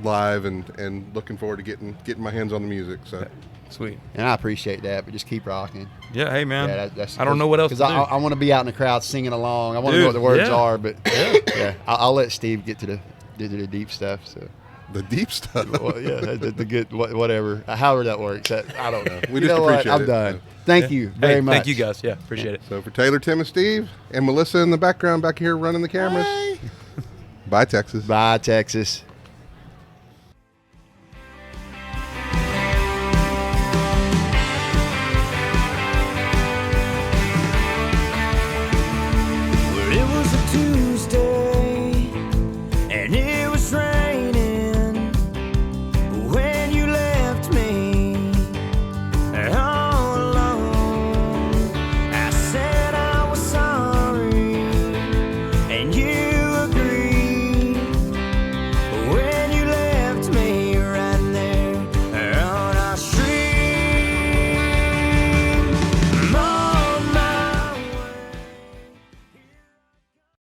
Live and looking forward to getting my hands on the music. So sweet. And I appreciate that, but just keep rocking. Yeah, hey man. Yeah, I don't know what else to do. Because I want to be out in the crowd singing along. I want to know what the words are, but I'll let Steve get to the deep stuff. So the deep stuff. Well, yeah, the good whatever. However that works. I don't know. We just appreciate it. I'm done. Thank you very much. Thank you guys. Yeah, appreciate it. So for Taylor, Tim, and Steve, and Melissa in the background back here running the cameras. Bye, Texas. Bye, Texas.